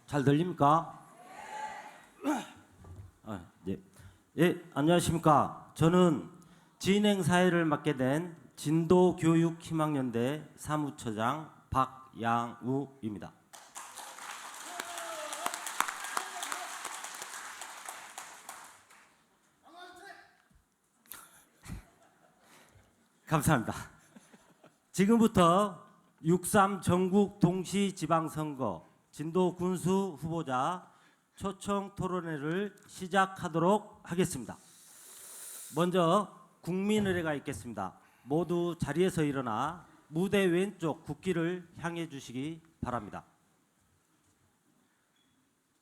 잘 들립니까? 예. 예, 안녕하십니까. 저는 진행사회를 맡게 된 진도교육희망연대 사무처장 박양우입니다. 감사합니다. 지금부터 6.3 전국 동시 지방선거 진도 군수 후보자 초청 토론회를 시작하도록 하겠습니다. 먼저 국민의례가 있겠습니다. 모두 자리에서 일어나 무대 왼쪽 국기를 향해 주시기 바랍니다.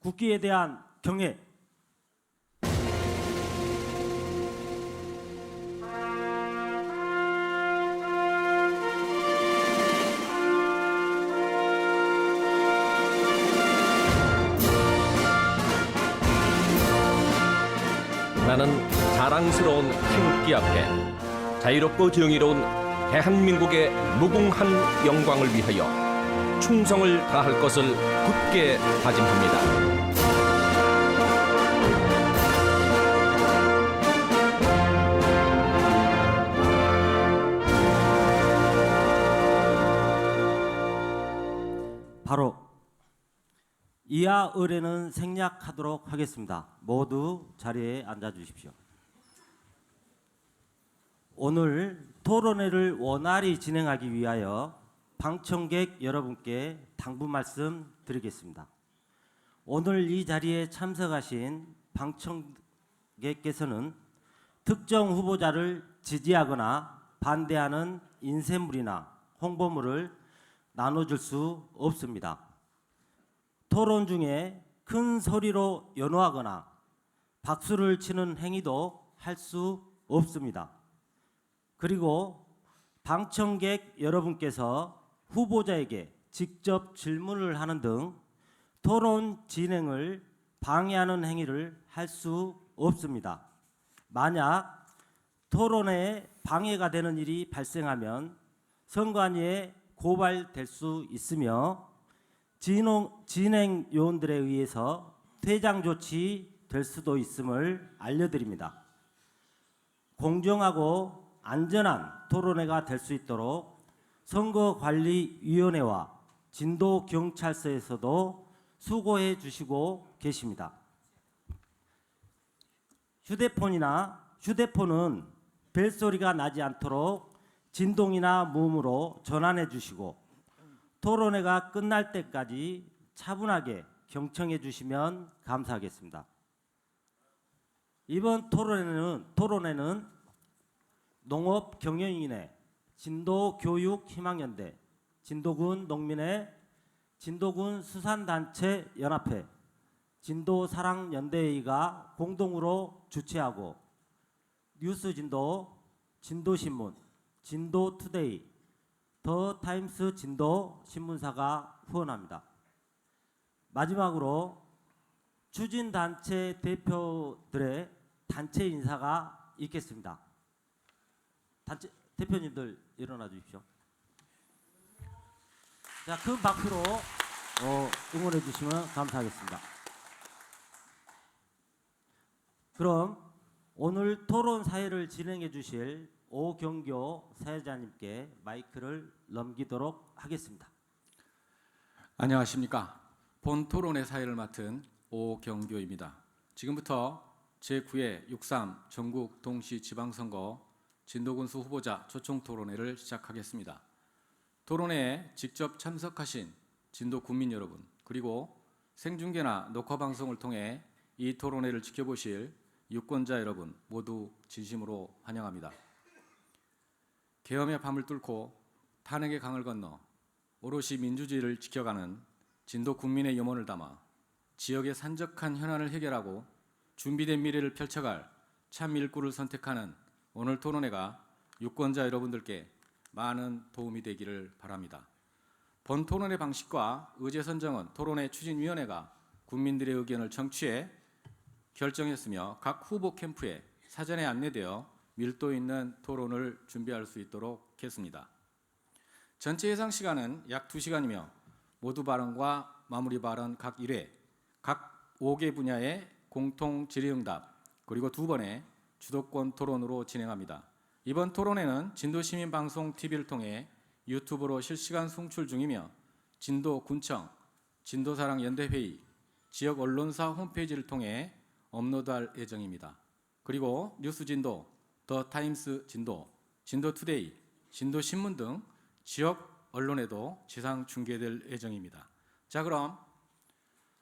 국기에 대한 경애. 나는 자랑스러운 태극기 앞에 자유롭고 정의로운 대한민국의 무궁한 영광을 위하여 충성을 다할 것을 굳게 다짐합니다. 바로 이하 의례는 생략하도록 하겠습니다. 모두 자리에 앉아 주십시오. 오늘 토론회를 원활히 진행하기 위하여 방청객 여러분께 당부 말씀 드리겠습니다. 오늘 이 자리에 참석하신 방청객께서는 특정 후보자를 지지하거나 반대하는 인쇄물이나 홍보물을 나눠줄 수 없습니다. 토론 중에 큰 소리로 연호하거나 박수를 치는 행위도 할 수 없습니다. 그리고 방청객 여러분께서 후보자에게 직접 질문을 하는 등 토론 진행을 방해하는 행위를 할 수 없습니다. 만약 토론에 방해가 되는 일이 발생하면 선관위에 고발될 수 있으며 진행 요원들에 의해서 퇴장 조치될 수도 있음을 알려드립니다. 공정하고 안전한 토론회가 될 수 있도록 선거관리위원회와 진도경찰서에서도 수고해 주시고 계십니다. 휴대폰은 벨소리가 나지 않도록 진동이나 무음으로 전환해 주시고 토론회가 끝날 때까지 차분하게 경청해 주시면 감사하겠습니다. 이번 토론회는 농업경영인회, 진도교육희망연대, 진도군 농민회, 진도군 수산단체 연합회, 진도사랑연대회의가 공동으로 주최하고 뉴스진도, 진도신문, 진도투데이, 더 타임스 진도 신문사가 후원합니다. 마지막으로 추진단체 대표들의 단체 인사가 있겠습니다. 단체 대표님들 일어나 주십시오. 자, 큰 박수로 응원해 주시면 감사하겠습니다. 그럼 오늘 토론 사회를 진행해 주실 오경교 사회자님께 마이크를 넘기도록 하겠습니다. 안녕하십니까. 본 토론회 사회를 맡은 오경교입니다. 지금부터 제9회 6.3 전국 동시 지방선거 진도군수 후보자 초청 토론회를 시작하겠습니다. 토론회에 직접 참석하신 진도 군민 여러분, 그리고 생중계나 녹화방송을 통해 이 토론회를 지켜보실 유권자 여러분 모두 진심으로 환영합니다. 계엄의 밤을 뚫고 탄핵의 강을 건너 오롯이 민주주의를 지켜가는 진도 국민의 염원을 담아 지역의 산적한 현안을 해결하고 준비된 미래를 펼쳐갈 참 일꾼을 선택하는 오늘 토론회가 유권자 여러분들께 많은 도움이 되기를 바랍니다. 본 토론회 방식과 의제 선정은 토론회 추진위원회가 국민들의 의견을 청취해 결정했으며 각 후보 캠프에 사전에 안내되어 밀도 있는 토론을 준비할 수 있도록 했습니다. 전체 예상 시간은 약 2시간이며 모두 발언과 마무리 발언 각 1회, 각 5개 분야의 공통 질의응답, 그리고 2번의 주도권 토론으로 진행합니다. 이번 토론회는 진도시민방송 TV를 통해 유튜브로 실시간 송출 중이며 진도군청, 진도사랑연대회의, 지역 언론사 홈페이지를 통해 업로드할 예정입니다. 그리고 뉴스진도, 더타임스 진도, 진도투데이, 진도신문 등 지역 언론에도 지상 중계될 예정입니다. 자, 그럼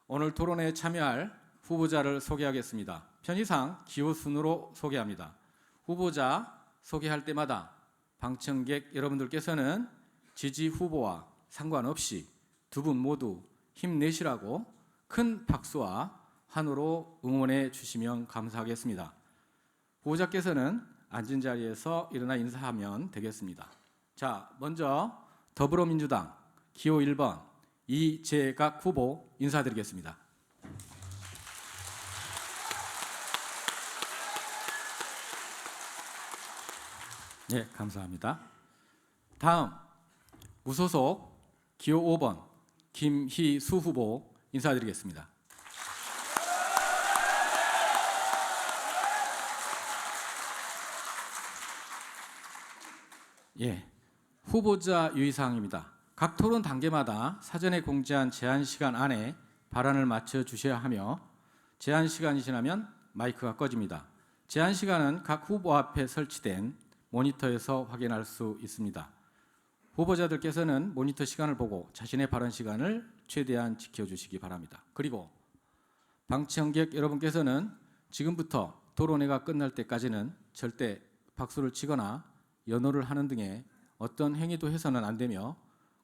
오늘 토론회에 참여할 후보자를 소개하겠습니다. 편의상 기호 순으로 소개합니다. 후보자 소개할 때마다 방청객 여러분들께서는 지지 후보와 상관없이 두 분 모두 힘내시라고 큰 박수와 환호로 응원해 주시면 감사하겠습니다. 후보자께서는 앉은 자리에서 일어나 인사하면 되겠습니다. 자, 먼저 더불어민주당 기호 1번 이재각 후보 인사드리겠습니다. 네, 감사합니다. 다음 무소속 기호 5번 김희수 후보 인사드리겠습니다. 예, 후보자 유의사항입니다. 각 토론 단계마다 사전에 공지한 제한 시간 안에 발언을 마쳐 주셔야 하며 제한 시간이 지나면 마이크가 꺼집니다. 제한 시간은 각 후보 앞에 설치된 모니터에서 확인할 수 있습니다. 후보자들께서는 모니터 시간을 보고 자신의 발언 시간을 최대한 지켜주시기 바랍니다. 그리고 방청객 여러분께서는 지금부터 토론회가 끝날 때까지는 절대 박수를 치거나 연호를 하는 등의 어떤 행위도 해서는 안 되며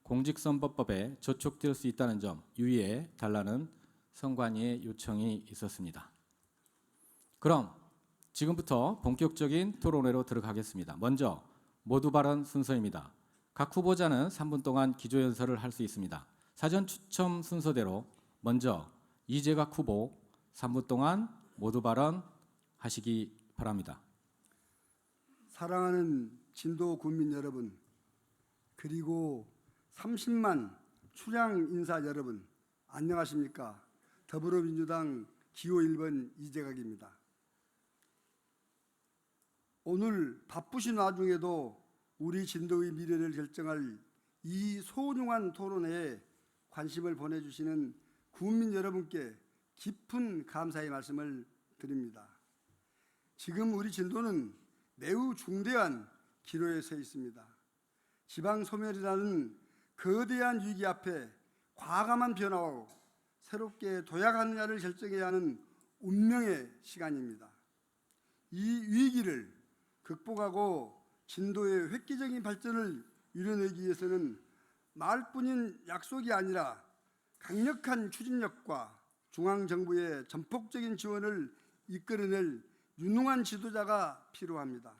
공직선거법에 저촉될 수 있다는 점 유의해 달라는 선관위의 요청이 있었습니다. 그럼 지금부터 본격적인 토론회로 들어가겠습니다. 먼저 모두 발언 순서입니다. 각 후보자는 3분 동안 기조연설을 할 수 있습니다. 사전 추첨 순서대로 먼저 이재각 후보 3분 동안 모두 발언하시기 바랍니다. 사랑하는 진도 국민 여러분, 그리고 30만 출향 인사 여러분, 안녕하십니까? 더불어민주당 기호 1번 이재각입니다. 오늘 바쁘신 와중에도 우리 진도의 미래를 결정할 이 소중한 토론회에 관심을 보내주시는 국민 여러분께 깊은 감사의 말씀을 드립니다. 지금 우리 진도는 매우 중대한 기로에 서 있습니다. 지방 소멸이라는 거대한 위기 앞에 과감한 변화로 새롭게 도약하느냐를 결정해야 하는 운명의 시간입니다. 이 위기를 극복하고 진도의 획기적인 발전을 이뤄내기 위해서는 말뿐인 약속이 아니라 강력한 추진력과 중앙정부의 전폭적인 지원을 이끌어낼 유능한 지도자가 필요합니다.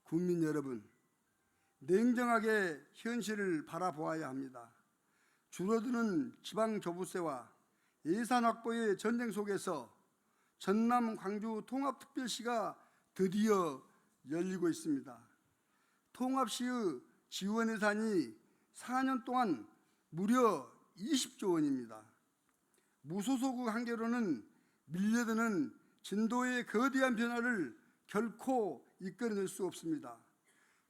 국민 여러분, 냉정하게 현실을 바라보아야 합니다. 줄어드는 지방교부세와 예산 확보의 전쟁 속에서 전남 광주 통합특별시가 드디어 열리고 있습니다. 통합시의 지원 예산이 4년 동안 무려 20조 원입니다. 무소속의 한계로는 밀려드는 진도의 거대한 변화를 결코 이끌어낼 수 없습니다.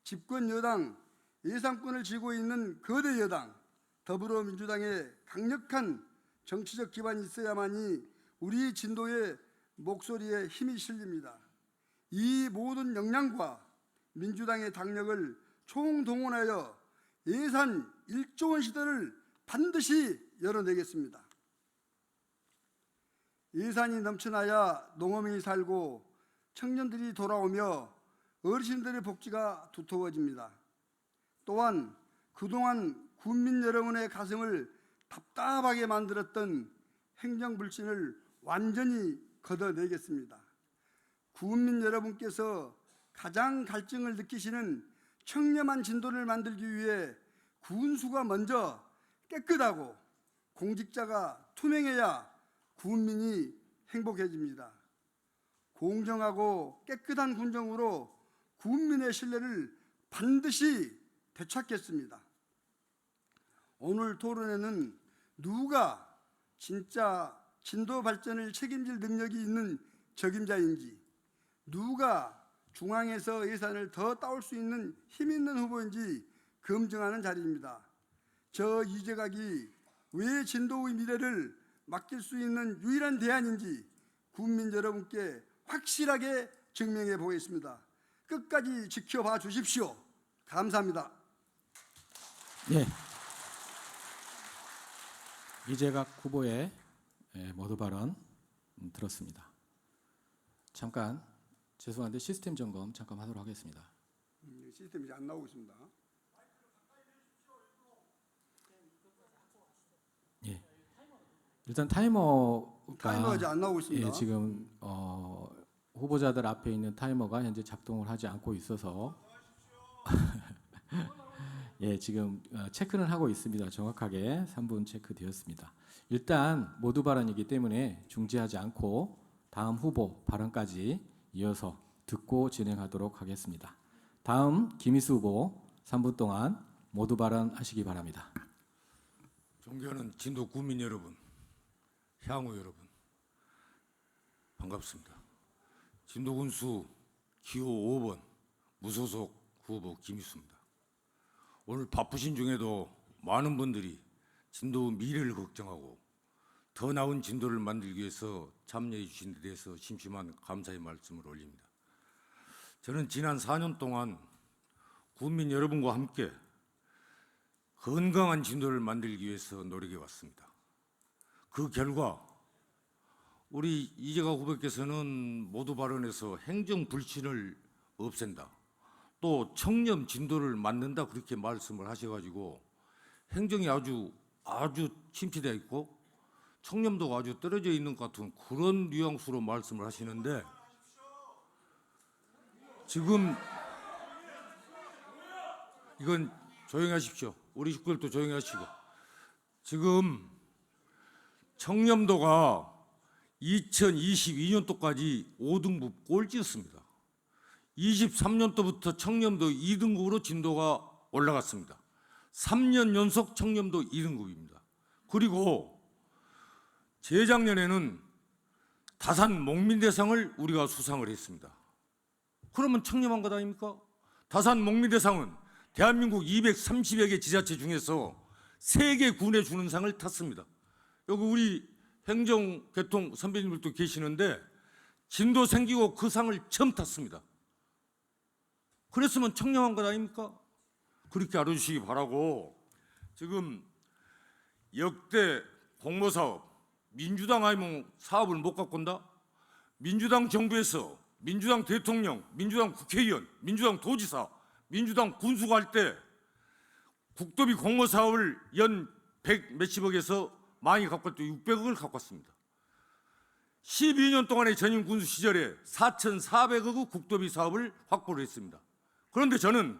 집권 여당, 예산권을 쥐고 있는 거대 여당, 더불어민주당의 강력한 정치적 기반이 있어야만이 우리 진도의 목소리에 힘이 실립니다. 이 모든 역량과 민주당의 당력을 총동원하여 예산 1조 원 시대를 반드시 열어내겠습니다. 예산이 넘쳐나야 농어민이 살고 청년들이 돌아오며 어르신들의 복지가 두터워집니다. 또한 그동안 국민 여러분의 가슴을 답답하게 만들었던 행정불신을 완전히 걷어내겠습니다. 국민 여러분께서 가장 갈증을 느끼시는 청렴한 진도를 만들기 위해 군수가 먼저 깨끗하고 공직자가 투명해야 국민이 행복해집니다. 공정하고 깨끗한 군정으로 국민의 신뢰를 반드시 되찾겠습니다. 오늘 토론회는 누가 진짜 진도 발전을 책임질 능력이 있는 적임자인지, 누가 중앙에서 예산을 더 따올 수 있는 힘 있는 후보인지 검증하는 자리입니다. 저 이재각이 왜 진도의 미래를 맡길 수 있는 유일한 대안인지 국민 여러분께 확실하게 증명해 보겠습니다. 끝까지 지켜봐 주십시오. 감사합니다. 예. 이재각 후보의 모두 발언 들었습니다. 잠깐 죄송한데 시스템 점검 잠깐 하도록 하겠습니다. 시스템이 안 나오고 있습니다. 예. 일단 타이머가 타이머가 아직 안 나오고 있습니다. 예, 지금 후보자들 앞에 있는 타이머가 현재 작동을 하지 않고 있어서 예, 지금 체크는 하고 있습니다. 정확하게 3분 체크되었습니다. 일단 모두 발언이기 때문에 중지하지 않고 다음 후보 발언까지 이어서 듣고 진행하도록 하겠습니다. 다음 김희수 후보 3분 동안 모두 발언하시기 바랍니다. 존경하는 진도 국민 여러분, 향후 여러분, 반갑습니다. 진도 군수 기호 5번 무소속 후보 김희수입니다. 오늘 바쁘신 중에도 많은 분들이 진도 미래를 걱정하고 더 나은 진도를 만들기 위해서 참여해 주신 데 대해서 심심한 감사의 말씀을 올립니다. 저는 지난 4년 동안 국민 여러분과 함께 건강한 진도를 만들기 위해서 노력해 왔습니다. 그 결과 우리 이재각 후보께서는 모두 발언에서 행정 불신을 없앤다, 또 청렴 진도를 만든다 그렇게 말씀을 하셔가지고 행정이 아주 침체되어 있고 청렴도가 아주 떨어져 있는 것 같은 그런 뉘앙스로 말씀을 하시는데, 지금 이건 조용히 하십시오. 우리 식구들도 조용히 하시고, 지금 청렴도가 2022년도까지 5등급 꼴찌였습니다. 23년도부터 청렴도 2등급으로 진도가 올라갔습니다. 3년 연속 청렴도 2등급입니다. 그리고 재작년에는 다산 목민대상을 우리가 수상을 했습니다. 그러면 청렴한 것 아닙니까? 다산 목민대상은 대한민국 230여 개 지자체 중에서 3개 군에 주는 상을 탔습니다. 여기 우리 행정개통 선배님들도 계시는데 진도 생기고 그 상을 처음 탔습니다. 그랬으면 청렴한 것 아닙니까? 그렇게 알아주시기 바라고, 지금 역대 공모사업 민주당 아니면 사업을 못 갖고 온다? 민주당 정부에서 민주당 대통령, 민주당 국회의원, 민주당 도지사, 민주당 군수가 할 때 국도비 공모사업을 연 100 몇십억에서 많이 갖고 왔죠. 600억을 갖고 왔습니다. 12년 동안의 전임 군수 시절에 4,400억의 국도비 사업을 확보를 했습니다. 그런데 저는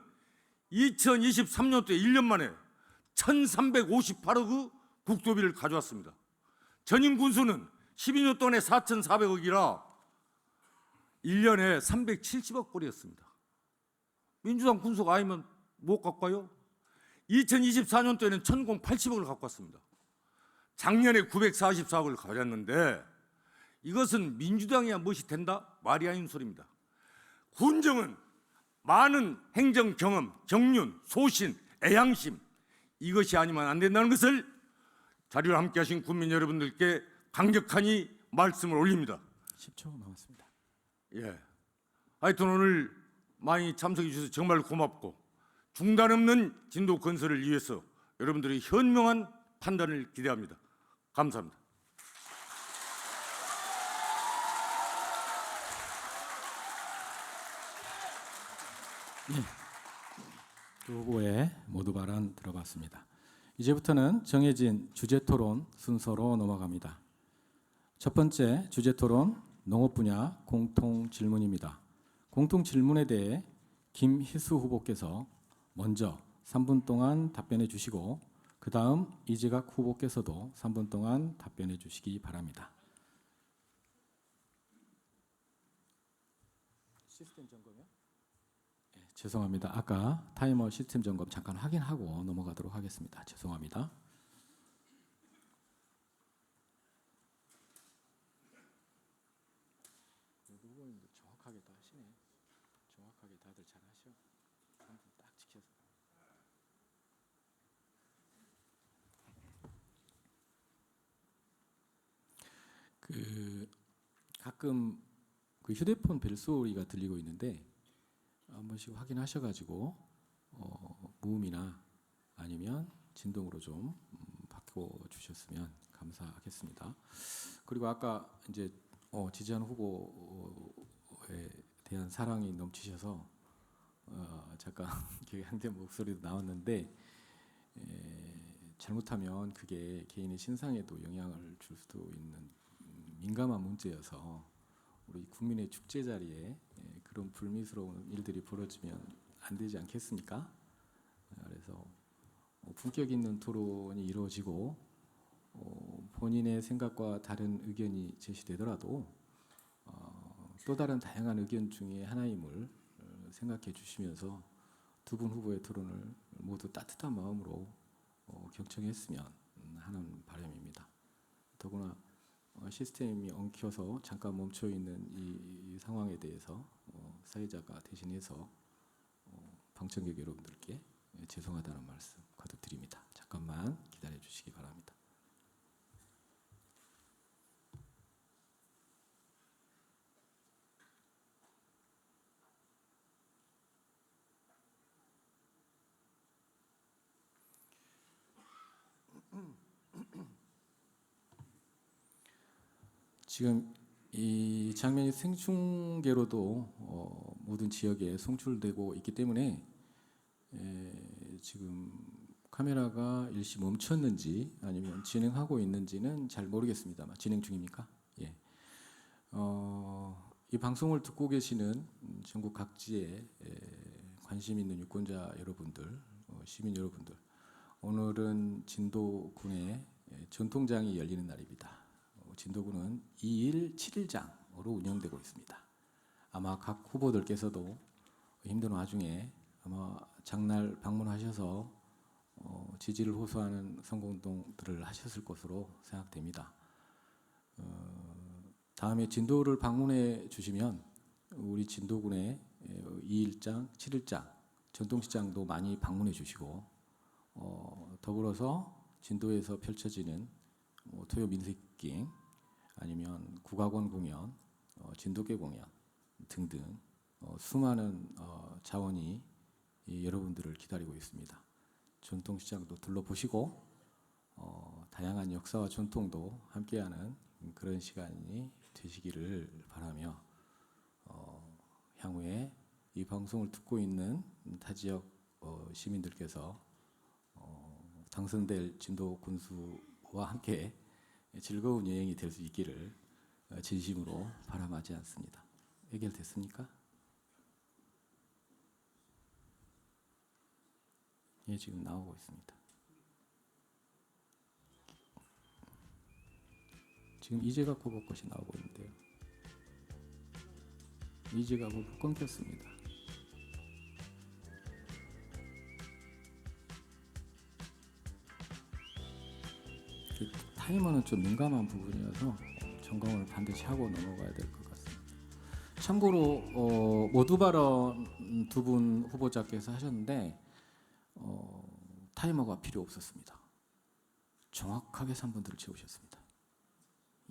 2023년도에 1년 만에 1,358억의 국도비를 가져왔습니다. 전임 군수는 12년 동안에 4,400억이라 1년에 370억 꼴이었습니다. 민주당 군수가 아니면 못 갖고 와요? 2024년도에는 1,080억을 갖고 왔습니다. 작년에 944억을 가져왔는데 이것은 민주당이야 무엇이 된다? 말이 아닌 소리입니다. 군정은 많은 행정 경험, 경륜, 소신, 애향심, 이것이 아니면 안 된다는 것을 자리를 함께 하신 국민 여러분들께 강력하니 말씀을 올립니다. 10초 남았습니다. 예. 하여튼 오늘 많이 참석해 주셔서 정말 고맙고, 중단 없는 진도 건설을 위해서 여러분들의 현명한 판단을 기대합니다. 감사합니다. 두 후보의 모두 발언 들어봤습니다. 이제부터는 정해진 주제 토론 순서로 넘어갑니다. 첫 번째 주제 토론 농업 분야 공통 질문입니다. 공통 질문에 대해 김희수 후보께서 먼저 3분 동안 답변해 주시고 그 다음 이재각 후보께서도 3분 동안 답변해 주시기 바랍니다. 시스템 점검이요? 네, 죄송합니다. 아까 타이머 시스템 점검 잠깐 확인하고 넘어가도록 하겠습니다. 죄송합니다. 정확하게 다 하시네. 정확하게 다들 잘 하셔. 한 분 딱 지켜서. 그 가끔 그 휴대폰 벨소리가 들리고 있는데 한 번씩 확인하셔가지고 무음이나 아니면 진동으로 좀 바꿔 주셨으면 감사하겠습니다. 그리고 아까 이제 지지한 후보에 대한 사랑이 넘치셔서 잠깐 격양된 목소리도 나왔는데 잘못하면 그게 개인의 신상에도 영향을 줄 수도 있는 민감한 문제여서 우리 국민의 축제 자리에 그런 불미스러운 일들이 벌어지면 안 되지 않겠습니까? 그래서 품격 있는 토론이 이루어지고 본인의 생각과 다른 의견이 제시되더라도 또 다른 다양한 의견 중에 하나임을 생각해 주시면서 두 분 후보의 토론을 모두 따뜻한 마음으로 경청했으면 하는 바람입니다. 더구나 시스템이 엉켜서 잠깐 멈춰 있는 이 상황에 대해서 사회자가 대신해서 방청객 여러분들께 죄송하다는 말씀 거듭 드립니다. 잠깐만 기다려 주시기 바랍니다. 지금 이 장면이 생중계로도 모든 지역에 송출되고 있기 때문에 지금 카메라가 일시 멈췄는지 아니면 진행하고 있는지는 잘 모르겠습니다만 진행 중입니까? 예. 이 방송을 듣고 계시는 전국 각지에 관심 있는 유권자 여러분들, 시민 여러분들, 오늘은 진도군의 전통장이 열리는 날입니다. 진도군은 2일 7일장으로 운영되고 있습니다. 아마 각 후보들께서도 힘든 와중에 아마 장날 방문하셔서 지지를 호소하는 선거운동들을 하셨을 것으로 생각됩니다. 다음에 진도를 방문해 주시면 우리 진도군의 2일장, 7일장, 전통시장도 많이 방문해 주시고 더불어서 진도에서 펼쳐지는 토요 민속기행 아니면 국악원 공연, 진돗개 공연 등등 수많은 자원이 여러분들을 기다리고 있습니다. 전통시장도 둘러보시고 다양한 역사와 전통도 함께하는 그런 시간이 되시기를 바라며 향후에 이 방송을 듣고 있는 타 지역 시민들께서 당선될 진도 군수와 함께 즐거운 여행이 될 수 있기를 진심으로 바람하지 않습니다. 해결됐습니까? 예, 지금 나오고 있습니다. 지금 이재갑 후보 것이 나오고 있는데요. 이재갑 후보 끊겼습니다. 타이머는 좀 민감한 부분이어서 점검을 반드시 하고 넘어가야 될 것 같습니다. 참고로 모두 발언 두 분 후보자께서 하셨는데 타이머가 필요 없었습니다. 정확하게 3분들을 채우셨습니다.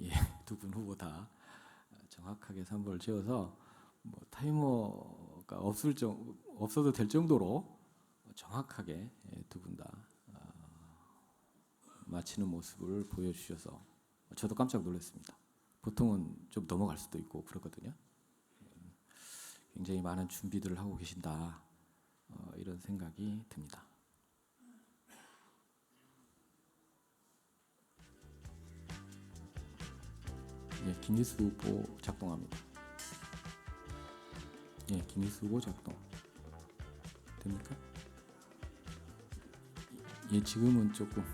예, 두 분 후보 다 정확하게 3분을 채워서 타이머가 없어도 될 정도로 정확하게 두 분 다 마치는 모습을 보여주셔서 저도 깜짝 놀랐습니다. 보통은 좀 넘어갈 수도 있고 그렇거든요. 굉장히 많은 준비들을 하고 계신다 이런 생각이 듭니다. 예, 김희수 후보 작동합니다. 예, 김희수 후보 작동 됩니까? 예, 지금은 조금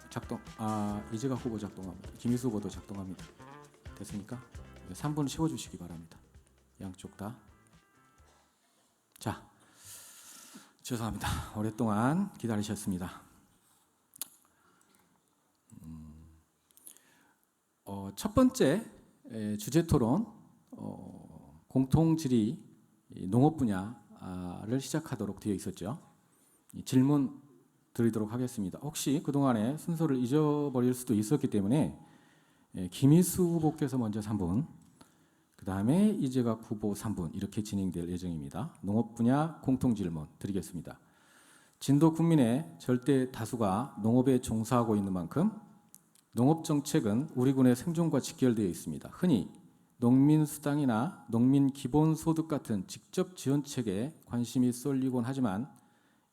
작동. 이재갑 후보 작동합니다. 김희수 후보도 작동합니다. 됐습니까? 3분 채워주시기 바랍니다. 양쪽 다. 자, 죄송합니다. 오랫동안 기다리셨습니다. 첫 번째 주제 토론 공통 질의 농업 분야를 시작하도록 되어 있었죠. 질문 드리도록 하겠습니다. 혹시 그동안에 순서를 잊어버릴 수도 있었기 때문에 김희수 후보께서 먼저 3분, 그 다음에 이재각 후보 3분 이렇게 진행될 예정입니다. 농업 분야 공통 질문 드리겠습니다. 진도 국민의 절대 다수가 농업에 종사하고 있는 만큼 농업 정책은 우리 군의 생존과 직결되어 있습니다. 흔히 농민수당이나 농민기본소득 같은 직접 지원책에 관심이 쏠리곤 하지만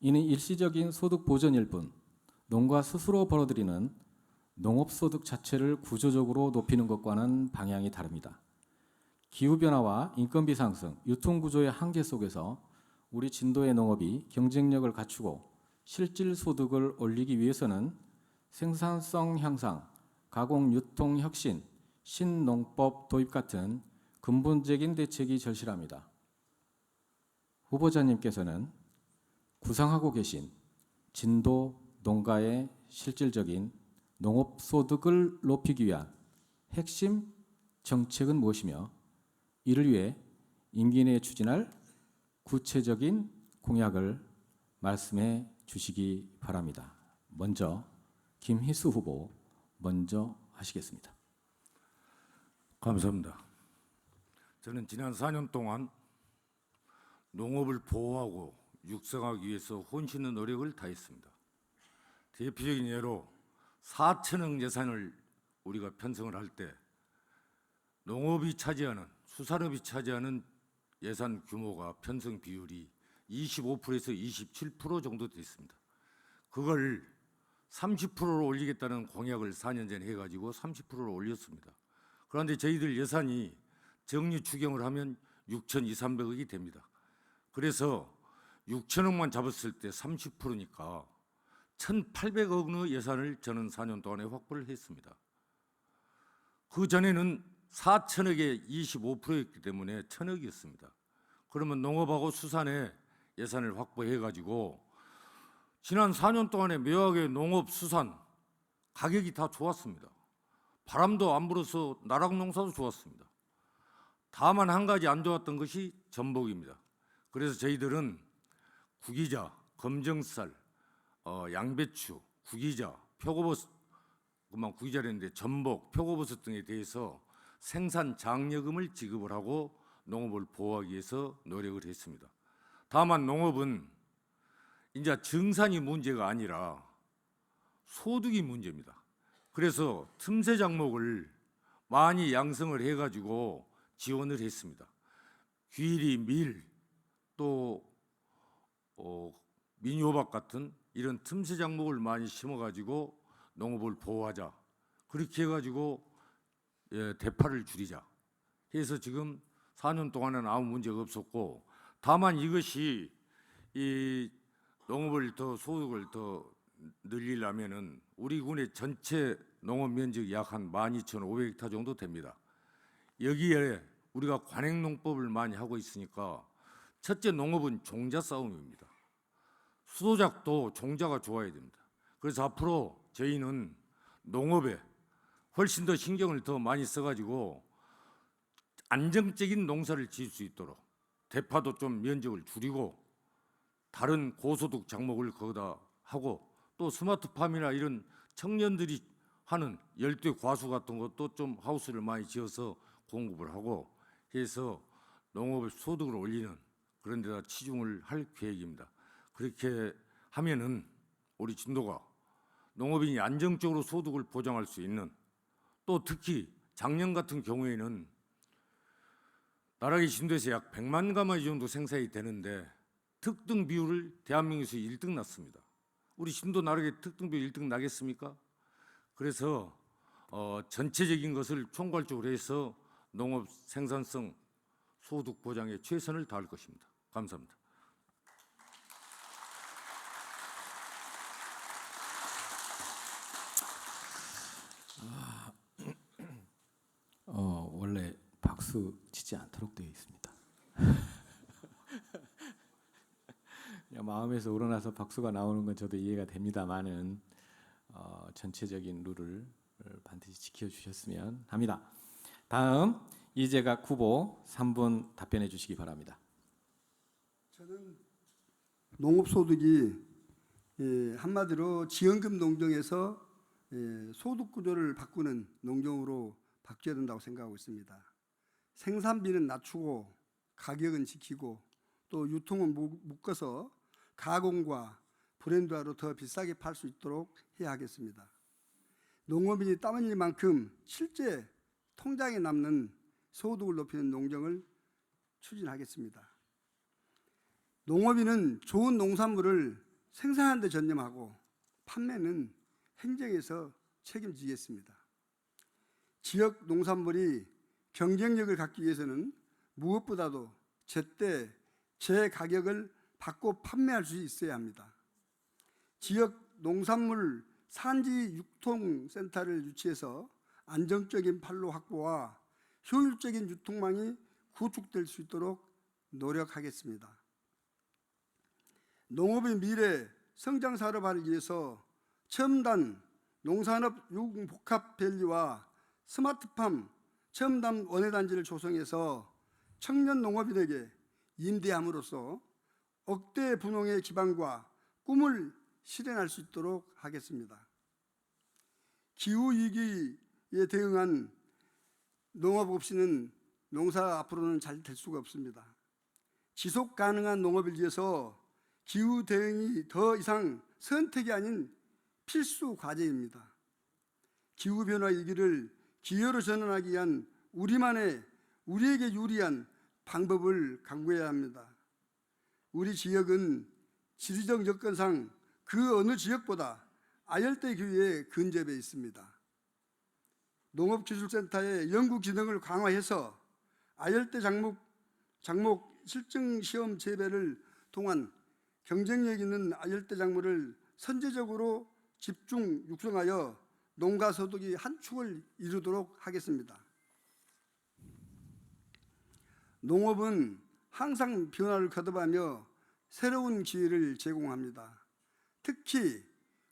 이는 일시적인 소득 보전일 뿐 농가 스스로 벌어들이는 농업소득 자체를 구조적으로 높이는 것과는 방향이 다릅니다. 기후변화와 인건비 상승, 유통구조의 한계 속에서 우리 진도의 농업이 경쟁력을 갖추고 실질 소득을 올리기 위해서는 생산성 향상, 가공 유통 혁신, 신농법 도입 같은 근본적인 대책이 절실합니다. 후보자님께서는 구상하고 계신 진도 농가의 실질적인 농업 소득을 높이기 위한 핵심 정책은 무엇이며 이를 위해 임기 내에 추진할 구체적인 공약을 말씀해 주시기 바랍니다. 먼저 김희수 후보 먼저 하시겠습니다. 감사합니다. 저는 지난 4년 동안 농업을 보호하고 육성하기 위해서 혼신의 노력을 다했습니다. 대표적인 예로 4천억 예산을 우리가 편성을 할 때 농업이 차지하는, 수산업이 차지하는 예산 규모가 편성 비율이 25%에서 27% 정도 됐습니다. 그걸 30%로 올리겠다는 공약을 4년 전에 해가지고 30%로 올렸습니다. 그런데 저희들 예산이 정리 추경을 하면 6,200~300억이 됩니다. 그래서 6천억만 잡았을 때 30%니까 1,800억의 예산을 저는 4년 동안에 확보를 했습니다. 그 전에는 4천억에 25%였기 때문에 1,000억이었습니다. 그러면 농업하고 수산에 예산을 확보해가지고 지난 4년 동안에 묘하게 농업, 수산 가격이 다 좋았습니다. 바람도 안 불어서 나락 농사도 좋았습니다. 다만 한 가지 안 좋았던 것이 전복입니다. 그래서 저희들은 구기자, 검정쌀, 양배추, 구기자, 표고버섯, 그만 구기자랬는데 전복, 표고버섯 등에 대해서 생산 장려금을 지급을 하고 농업을 보호하기 위해서 노력을 했습니다. 다만 농업은 이제 정산이 문제가 아니라 소득이 문제입니다. 그래서 틈새 장목을 많이 양성을 해가지고 지원을 했습니다. 귀리, 밀, 또 미니호박 같은 이런 틈새 작목을 많이 심어가지고 농업을 보호하자. 그렇게 해가지고 대파를 줄이자. 해서 지금 4년 동안은 아무 문제가 없었고, 다만 이것이 이 농업을 더 소득을 더 늘리려면은 우리 군의 전체 농업 면적이 약 한 12,500헥타 정도 됩니다. 여기에 우리가 관행농법을 많이 하고 있으니까 첫째 농업은 종자 싸움입니다. 수도작도 종자가 좋아야 됩니다. 그래서 앞으로 저희는 농업에 훨씬 더 신경을 더 많이 써가지고 안정적인 농사를 지을 수 있도록 대파도 좀 면적을 줄이고 다른 고소득 작목을 거기다 하고 또 스마트팜이나 이런 청년들이 하는 열대 과수 같은 것도 좀 하우스를 많이 지어서 공급을 하고 해서 농업의 소득을 올리는 그런 데다 치중을 할 계획입니다. 그렇게 하면은 우리 진도가 농업인이 안정적으로 소득을 보장할 수 있는, 또 특히 작년 같은 경우에는 나락의 진도에서 약 100만 가마리 정도 생산이 되는데 특등 비율을 대한민국에서 1등 났습니다. 우리 진도 나락의 특등 비율 1등 나겠습니까? 그래서 전체적인 것을 총괄적으로 해서 농업 생산성 소득 보장에 최선을 다할 것입니다. 감사합니다. 원래 박수 치지 않도록 되어 있습니다. 그냥 마음에서 우러나서 박수가 나오는 건 저도 이해가 됩니다만은 전체적인 룰을 반드시 지켜주셨으면 합니다. 다음 이재각 후보 3분 답변해 주시기 바랍니다. 저는 농업소득이 한마디로 지연금 농정에서 소득 구조를 바꾸는 농정으로 바뀌어야 된다고 생각하고 있습니다. 생산비는 낮추고 가격은 지키고 또 유통은 묶어서 가공과 브랜드화로 더 비싸게 팔 수 있도록 해야 하겠습니다. 농업인이 땀 흘릴 만큼 실제 통장에 남는 소득을 높이는 농정을 추진하겠습니다. 농업인은 좋은 농산물을 생산하는 데 전념하고 판매는 행정에서 책임지겠습니다. 지역 농산물이 경쟁력을 갖기 위해서는 무엇보다도 제때 제 가격을 받고 판매할 수 있어야 합니다. 지역 농산물 산지 유통센터를 유치해서 안정적인 판로 확보와 효율적인 유통망이 구축될 수 있도록 노력하겠습니다. 농업의 미래 성장 산업화를 위해서 첨단 농산업 융복합밸리와 스마트팜 첨단 원예단지를 조성해서 청년 농업인에게 임대함으로써 억대 분홍의 기반과 꿈을 실현할 수 있도록 하겠습니다. 기후위기에 대응한 농업 없이는 농사 앞으로는 잘 될 수가 없습니다. 지속 가능한 농업을 위해서 기후 대응이 더 이상 선택이 아닌 필수 과제입니다. 기후변화 위기를 기회로 전환하기 위한 우리에게 유리한 방법을 강구해야 합니다. 우리 지역은 지리적 여건상 그 어느 지역보다 아열대 기후에 근접해 있습니다. 농업기술센터의 연구 기능을 강화해서 아열대 작목 실증 시험 재배를 통한 경쟁력 있는 아열대 작물을 선제적으로 집중 육성하여 농가 소득이 한 축을 이루도록 하겠습니다. 농업은 항상 변화를 거듭하며 새로운 기회를 제공합니다. 특히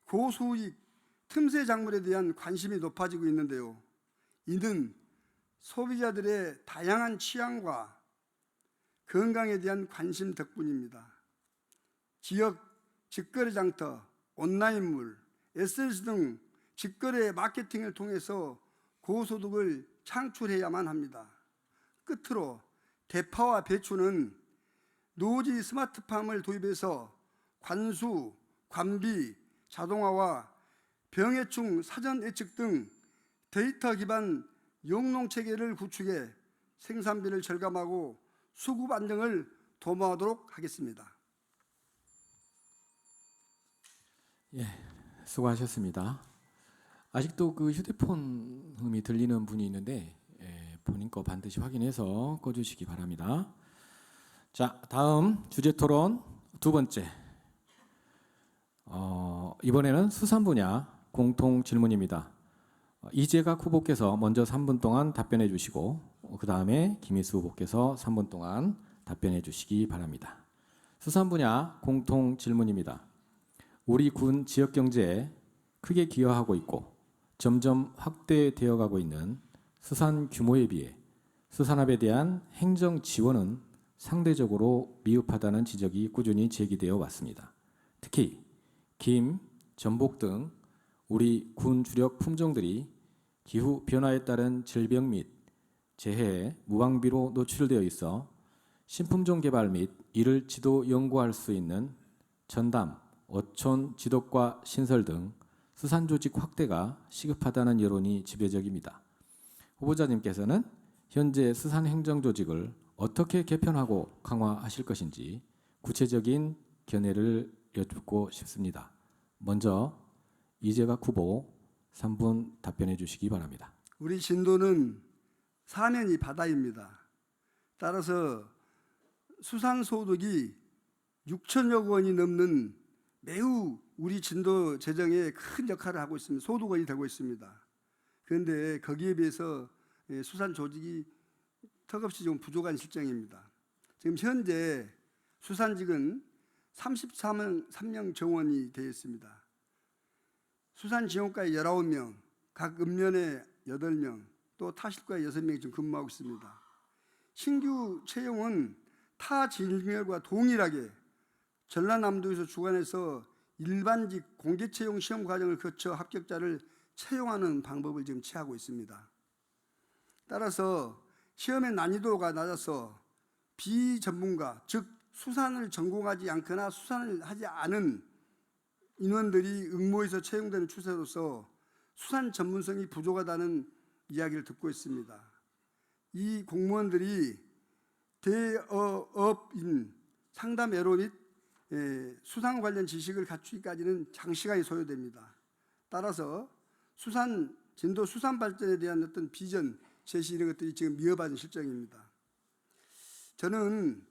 고수익 틈새 작물에 대한 관심이 높아지고 있는데요. 이는 소비자들의 다양한 취향과 건강에 대한 관심 덕분입니다. 지역 직거래 장터, 온라인물, SNS 등 직거래 마케팅을 통해서 고소득을 창출해야만 합니다. 끝으로 대파와 배추는 노지 스마트팜을 도입해서 관수, 관비, 자동화와 병해충 사전 예측 등 데이터 기반 영농 체계를 구축해 생산비를 절감하고 수급 안정을 도모하도록 하겠습니다. 예, 수고하셨습니다. 아직도 그 휴대폰 음이 들리는 분이 있는데 본인 거 반드시 확인해서 꺼주시기 바랍니다. 자, 다음 주제 토론 두 번째. 이번에는 수산 분야 공통 질문입니다. 이재각 후보께서 먼저 3분 동안 답변해 주시고 그 다음에 김희수 후보께서 3분 동안 답변해 주시기 바랍니다. 수산 분야 공통 질문입니다. 우리 군 지역 경제에 크게 기여하고 있고 점점 확대되어 가고 있는 수산 규모에 비해 수산업에 대한 행정 지원은 상대적으로 미흡하다는 지적이 꾸준히 제기되어 왔습니다. 특히 김, 전복 등 우리 군 주력 품종들이 기후 변화에 따른 질병 및 재해에 무방비로 노출되어 있어 신품종 개발 및 이를 지도 연구할 수 있는 전담, 어촌 지도과 신설 등 수산 조직 확대가 시급하다는 여론이 지배적입니다. 후보자님께서는 현재 수산 행정 조직을 어떻게 개편하고 강화하실 것인지 구체적인 견해를 여쭙고 싶습니다. 먼저 이재각 후보 3분 답변해 주시기 바랍니다. 우리 진도는 사면이 바다입니다. 따라서 수산 소득이 6천여 원이 넘는 매우 우리 진도 재정에 큰 역할을 하고 있습니다. 소득원이 되고 있습니다. 그런데 거기에 비해서 수산 조직이 턱없이 좀 부족한 실정입니다. 지금 현재 수산직은 33명 정원이 되어 있습니다. 수산지원과에 19명, 각 읍면에 8명, 또 타실과에 6명이 지금 근무하고 있습니다. 신규 채용은 타 진열과 동일하게 전라남도에서 주관해서 일반직 공개 채용 시험 과정을 거쳐 합격자를 채용하는 방법을 지금 취하고 있습니다. 따라서 시험의 난이도가 낮아서 비전문가, 즉 수산을 전공하지 않거나 수산을 하지 않은 인원들이 응모해서 채용되는 추세로서 수산 전문성이 부족하다는 이야기를 듣고 있습니다. 이 공무원들이 대어업인 상담 애로 및 수산 관련 지식을 갖추기까지는 장시간이 소요됩니다. 따라서 진도 수산 발전에 대한 어떤 비전 제시 이런 것들이 지금 미흡한 실정입니다. 저는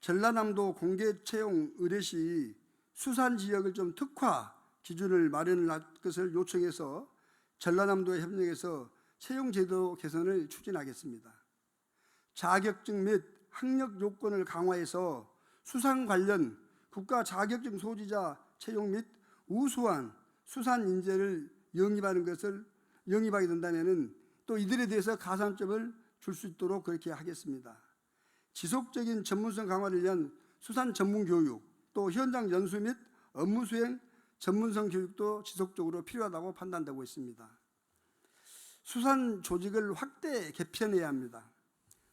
전라남도 공개 채용 의뢰 시 수산 지역을 좀 특화 기준을 마련할 것을 요청해서 전라남도에 협력해서 채용 제도 개선을 추진하겠습니다. 자격증 및 학력 요건을 강화해서 수산 관련 국가 자격증 소지자 채용 및 우수한 수산 인재를 영입하게 된다면은 또 이들에 대해서 가산점을 줄 수 있도록 그렇게 하겠습니다. 지속적인 전문성 강화를 위한 수산 전문 교육, 또 현장 연수 및 업무 수행 전문성 교육도 지속적으로 필요하다고 판단되고 있습니다. 수산 조직을 확대 개편해야 합니다.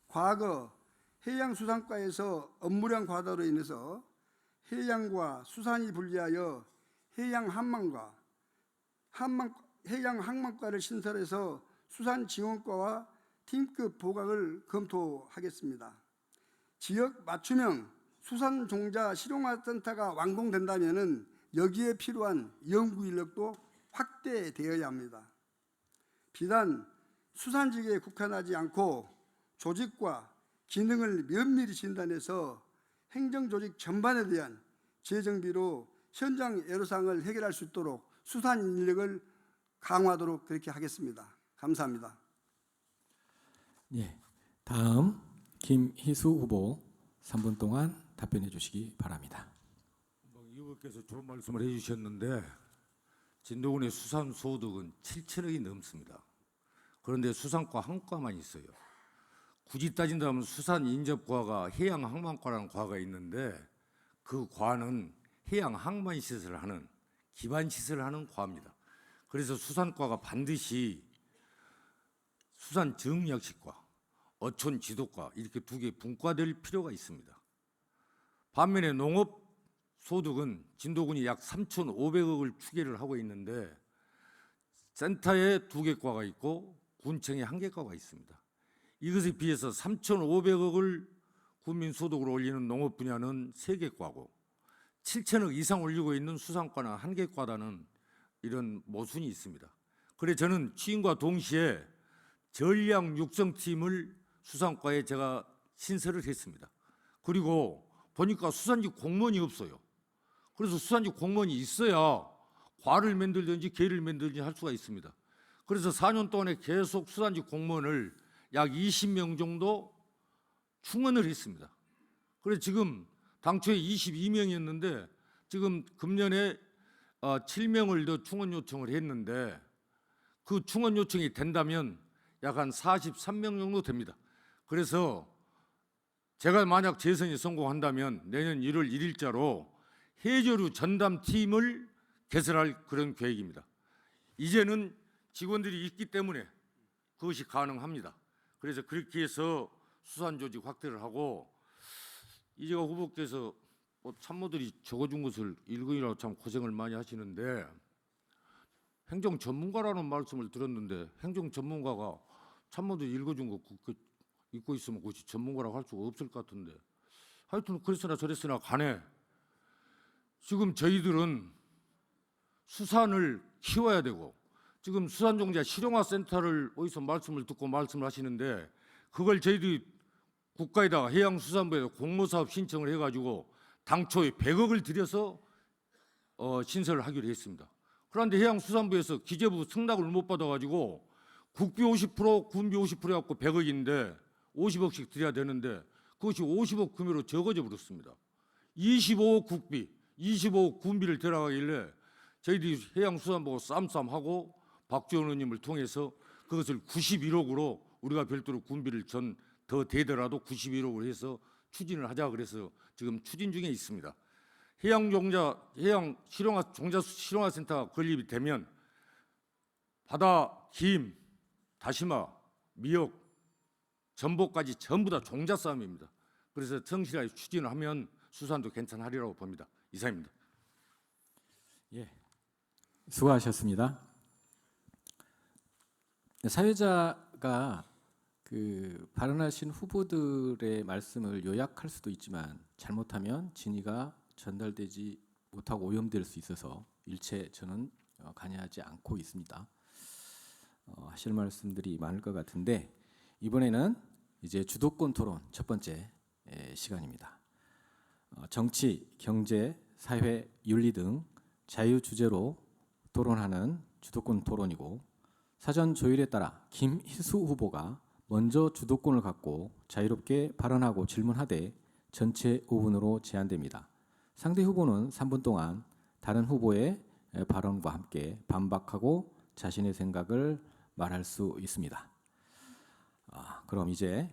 과거 해양수산과에서 업무량 과다로 인해서 해양과 수산이 분리하여 해양항만과를 신설해서 수산지원과와 팀급 보강을 검토하겠습니다. 지역 맞춤형 수산종자 실용화센터가 완공된다면 여기에 필요한 연구 인력도 확대되어야 합니다. 비단 수산직에 국한하지 않고 조직과 기능을 면밀히 진단해서 행정조직 전반에 대한 재정비로 현장 애로사항을 해결할 수 있도록 수산 인력을 강화하도록 그렇게 하겠습니다. 감사합니다. 예, 다음 김희수 후보 3분 동안 답변해 주시기 바랍니다. 이 후보께서 좋은 말씀을 해주셨는데 진도군의 수산 소득은 7천억이 넘습니다. 그런데 수산과 한 과만 있어요. 굳이 따진다면 수산인접과가 해양항만과라는 과가 있는데 그 과는 해양항만시설을 하는 기반시설을 하는 과입니다. 그래서 수산과가 반드시 수산정약식과 어촌지도과 이렇게 두 개 분과될 필요가 있습니다. 반면에 농업소득은 진도군이 약 3,500억을 추계를 하고 있는데 센터에 2개 과가 있고 군청에 1개 과가 있습니다. 이것에 비해서 3,500억을 국민소득으로 올리는 농업 분야는 3개 과고 7천억 이상 올리고 있는 수산과는 1개 과다는 이런 모순이 있습니다. 그래서 저는 취임과 동시에 전략 육성팀을 수산과에 제가 신설을 했습니다. 그리고 보니까 수산직 공무원이 없어요. 그래서 수산직 공무원이 있어야 과를 만들든지 개를 만들든지 할 수가 있습니다. 그래서 4년 동안에 계속 수산직 공무원을 약 20명 정도 충원을 했습니다. 그래서 지금 당초에 22명이었는데 지금 금년에 7명을 더 충원 요청을 했는데 그 충원 요청이 된다면 약 한 43명 정도 됩니다. 그래서 제가 만약 재선이 성공한다면 내년 1월 1일자로 해저류 전담팀을 개설할 그런 계획입니다. 이제는 직원들이 있기 때문에 그것이 가능합니다. 그래서 그렇게 해서 수산조직 확대를 하고 이재가 후보께서 참모들이 적어준 것을 읽으라고 참 고생을 많이 하시는데 행정 전문가라는 말씀을 들었는데 행정 전문가가 참모들이 읽어준 거 읽고 있으면 그것이 전문가라고 할 수가 없을 것 같은데 하여튼 그랬으나 저랬으나 간에 지금 저희들은 수산을 키워야 되고 지금 수산종자 실용화센터를 어디서 말씀을 듣고 말씀을 하시는데 그걸 저희들이 국가에다가 해양수산부에다 공모사업 신청을 해가지고 당초에 100억을 들여서 신설을 하기로 했습니다. 그런데 해양수산부에서 기재부 승낙을 못 받아가지고 국비 50%, 군비 50% 해갖고 100억인데 50억씩 드려야 되는데 그것이 50억 금액으로 적어져 버렸습니다. 25억 국비, 25억 군비를 들어가길래 저희들이 해양수산부하고 쌈싸움하고 박지원 의원님을 통해서 그것을 91억으로 우리가 별도로 군비를 더 되더라도 91억으로 해서 추진을 하자 그래서 지금 추진 중에 있습니다. 해양 종자 실용화 센터가 건립이 되면 바다 김, 다시마, 미역, 전복까지 전부 다 종자 싸움입니다. 그래서 성실하게 추진을 하면 수산도 괜찮으리라고 봅니다. 이상입니다. 예, 수고하셨습니다. 사회자가 발언하신 후보들의 말씀을 요약할 수도 있지만 잘못하면 진위가 전달되지 못하고 오염될 수 있어서 일체 저는 관여하지 않고 있습니다. 하실 말씀들이 많을 것 같은데 이번에는 이제 주도권 토론 첫 번째 시간입니다. 정치, 경제, 사회, 윤리 등 자유 주제로 토론하는 주도권 토론이고 사전 조율에 따라 김희수 후보가 먼저 주도권을 갖고 자유롭게 발언하고 질문하되 전체 5분으로 제한됩니다. 상대 후보는 3분 동안 다른 후보의 발언과 함께 반박하고 자신의 생각을 말할 수 있습니다. 그럼 이제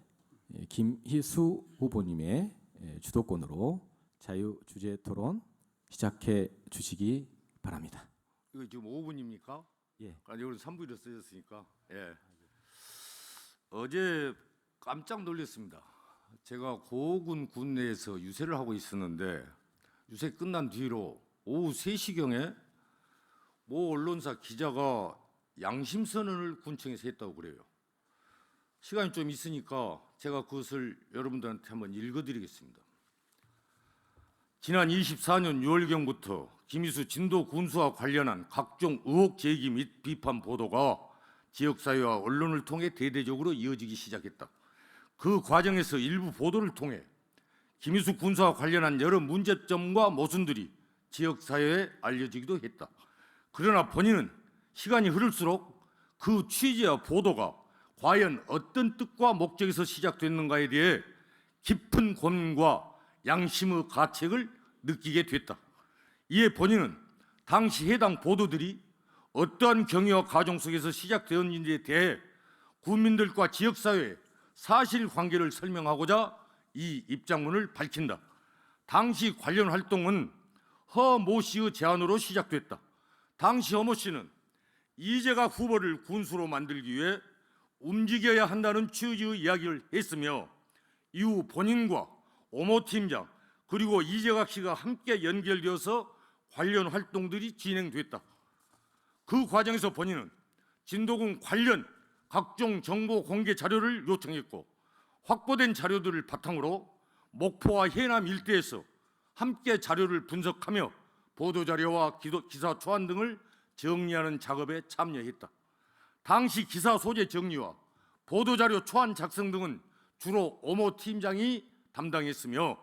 김희수 후보님의 주도권으로 자유 주제 토론 시작해 주시기 바랍니다. 이거 지금 5분입니까? 예. 아니 오늘 3분이 쓰였으니까. 예. 어제 깜짝 놀랐습니다. 제가 고군 군내에서 유세를 하고 있었는데 유세 끝난 뒤로 오후 3시경에 모 언론사 기자가 양심선언을 군청에서 했다고 그래요. 시간이 좀 있으니까 제가 그것을 여러분들한테 한번 읽어드리겠습니다. 지난 24년 6월경부터 김희수 진도 군수와 관련한 각종 의혹 제기 및 비판 보도가 지역사회와 언론을 통해 대대적으로 이어지기 시작했다. 그 과정에서 일부 보도를 통해 김희수 군수와 관련한 여러 문제점과 모순들이 지역사회에 알려지기도 했다. 그러나 본인은 시간이 흐를수록 그 취재와 보도가 과연 어떤 뜻과 목적에서 시작됐는가에 대해 깊은 고민과 양심의 가책을 느끼게 됐다. 이에 본인은 당시 해당 보도들이 어떠한 경위와 과정 속에서 시작되었는지에 대해 국민들과 지역사회의 사실관계를 설명하고자 이 입장문을 밝힌다. 당시 관련 활동은 허 모 씨의 제안으로 시작됐다. 당시 허 모 씨는 이재각 후보를 군수로 만들기 위해 움직여야 한다는 취지의 이야기를 했으며 이후 본인과 오모 팀장 그리고 이재각 씨가 함께 연결되어서 관련 활동들이 진행됐다. 그 과정에서 본인은 진도군 관련 각종 정보 공개 자료를 요청했고 확보된 자료들을 바탕으로 목포와 해남 일대에서 함께 자료를 분석하며 보도자료와 기사 초안 등을 정리하는 작업에 참여했다. 당시 기사 소재 정리와 보도자료 초안 작성 등은 주로 오모 팀장이 담당했으며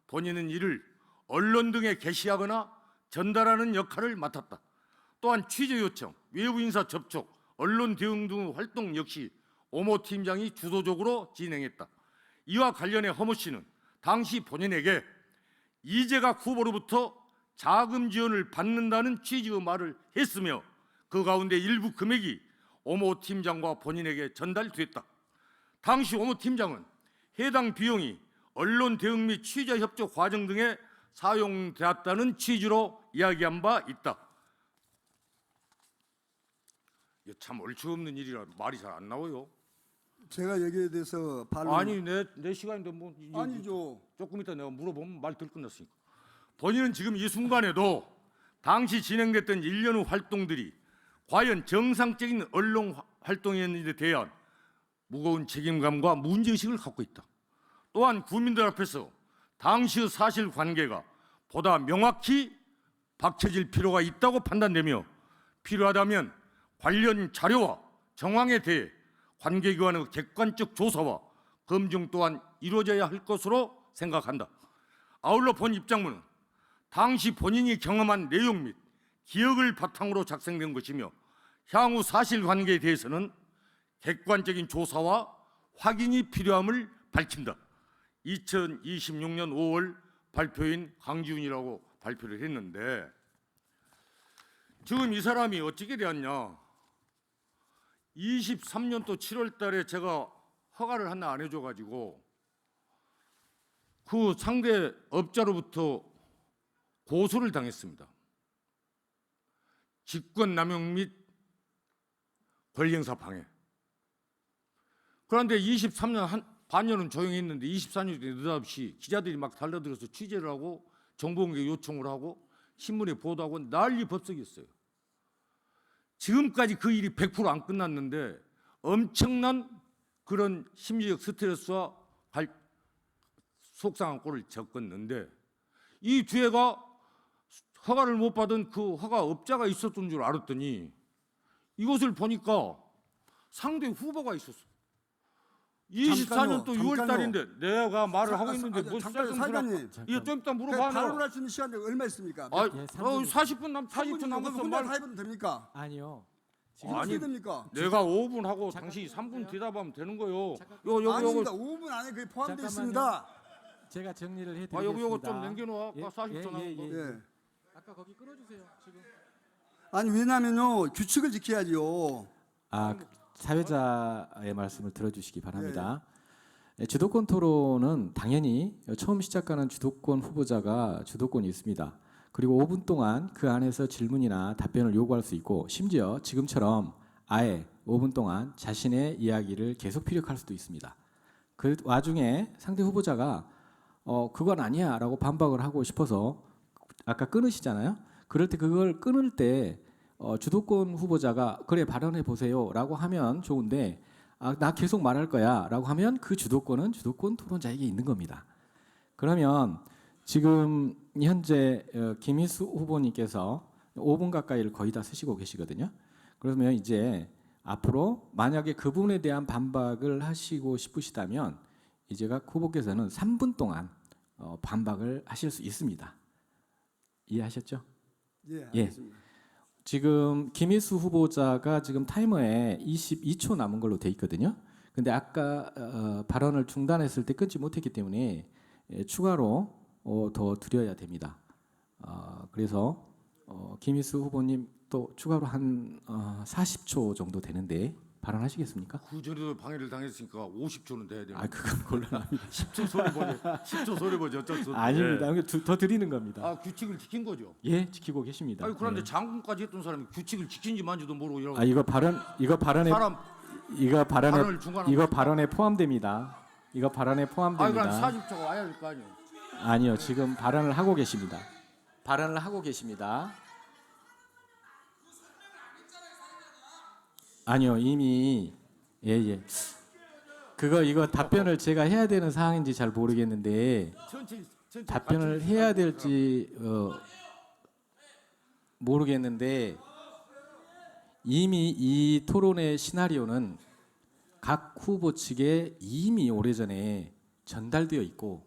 본인은 이를 언론 등에 게시하거나 전달하는 역할을 맡았다. 또한 취재 요청, 외부 인사 접촉, 언론 대응 등 활동 역시 오모 팀장이 주도적으로 진행했다. 이와 관련해 허 모 씨는 당시 본인에게 이재각 후보로부터 자금 지원을 받는다는 취지의 말을 했으며 그 가운데 일부 금액이 오모 팀장과 본인에게 전달됐다. 당시 오모 팀장은 해당 비용이 언론 대응 및 취재 협조 과정 등에 사용되었다는 취지로 이야기한 바 있다. 이게 참 얼추 없는 일이라 말이 잘 안 나와요. 제가 여기에 대해서 반론. 아니 내 시간인데 뭐 아니죠. 조금 이따 내가 물어보면 말 덜 끝났으니까. 본인은 지금 이 순간에도 당시 진행됐던 일련 후 활동들이 과연 정상적인 언론 활동이었는지에 대한 무거운 책임감과 문제의식을 갖고 있다. 또한 국민들 앞에서 당시의 사실관계가 보다 명확히 밝혀질 필요가 있다고 판단되며 필요하다면 관련 자료와 정황에 대해 관계기관의 객관적 조사와 검증 또한 이루어져야 할 것으로 생각한다. 아울러 본 입장문은 당시 본인이 경험한 내용 및 기억을 바탕으로 작성된 것이며 향후 사실관계에 대해서는 객관적인 조사와 확인이 필요함을 밝힌다. 2026년 5월 발표인 강지훈이라고 발표를 했는데 지금 이 사람이 어떻게 되었냐? 23년도 7월 달에 제가 허가를 하나 안 해줘가지고 그 상대 업자로부터 고소를 당했습니다. 직권남용 및 권리행사 방해. 그런데 23년 반년은 조용히 했는데 24년에 느닷없이 기자들이 막 달려들어서 취재를 하고 정보공개 요청을 하고 신문에 보도하고 난리 법석이었어요. 지금까지 그 일이 100% 안 끝났는데 엄청난 그런 심리적 스트레스와 속상한 꼴을 겪었는데 이 뒤에가 허가를 못 받은 그 허가업자가 있었던 줄 알았더니 이것을 보니까 상대 후보가 있었어. 24년도 6월 달인데 내가 말을 하고 있는데 뭐 사장님, 이거 좀 이따 발언할 물어봐요. 수 있는 시간이 얼마 있습니까? 아, 예, 3분. 40분 남았어. 혼자 말. 다 해봐도 됩니까? 아니요. 지금 아니, 어떻게 됩니까? 내가 5분 하고 잠깐 당신이 3분 기다려요. 대답하면 되는 거요. 잠깐- 요거 아닙니다. 5분 안에 그게 포함되어 잠깐만요. 있습니다. 제가 정리를 해드리겠습니다. 요거 좀 남겨놓아. 아까 예, 40초 남은 거. 예. 아까 거기 끊어주세요. 지금. 아니 왜냐면요 규칙을 지켜야지요. 사회자의 말씀을 들어주시기 바랍니다. 주도권 토론은 당연히 처음 시작하는 주도권 후보자가 주도권이 있습니다. 그리고 5분 동안 그 안에서 질문이나 답변을 요구할 수 있고 심지어 지금처럼 아예 5분 동안 자신의 이야기를 계속 피력할 수도 있습니다. 그 와중에 상대 후보자가 그건 아니야 라고 반박을 하고 싶어서 아까 끊으시잖아요. 그럴 때 그걸 끊을 때 주도권 후보자가 그래 발언해 보세요 라고 하면 좋은데 나 계속 말할 거야 라고 하면 그 주도권은 주도권 토론자에게 있는 겁니다. 그러면 지금 현재 김희수 후보님께서 5분 가까이를 거의 다 쓰시고 계시거든요. 그러면 이제 앞으로 만약에 그 부분에 대한 반박을 하시고 싶으시다면 이제가 후보께서는 3분 동안 반박을 하실 수 있습니다. 이해하셨죠? 예, 알겠습니다. 지금 김희수 후보자가 지금 타이머에 22초 남은 걸로 돼 있거든요. 근데 아까 발언을 중단했을 때 끊지 못했기 때문에 추가로 더 드려야 됩니다. 그래서 김희수 후보님 또 추가로 한 40초 정도 되는데 발언하시겠습니까? 그 전에도 방해를 당했으니까 50초는 돼야 돼요. 그건 곤란합니다. 10초 소리 보지. 10초 소리 보지 어쩔 수 없어. 아닙니다. 더 드리는 겁니다. 규칙을 지킨 거죠. 예, 지키고 계십니다. 그런데 예. 장군까지 했던 사람이 규칙을 지킨지 만지도 모르고 이러고 이거 발언에 사람 발언을 중간에 이거 발언에 포함됩니다. 이거 발언에 그럼 포함됩니다. 40초가 와야 될 거 아니에요. 아니요, 지금 발언을 하고 계십니다. 발언을 하고 계십니다. 아니요, 이미 예. 이거 답변을 제가 해야 되는 사항인지 잘 모르겠는데 천천히 답변을 해야 될지 모르겠는데 이미 이 토론의 시나리오는 각 후보 측에 이미 오래전에 전달되어 있고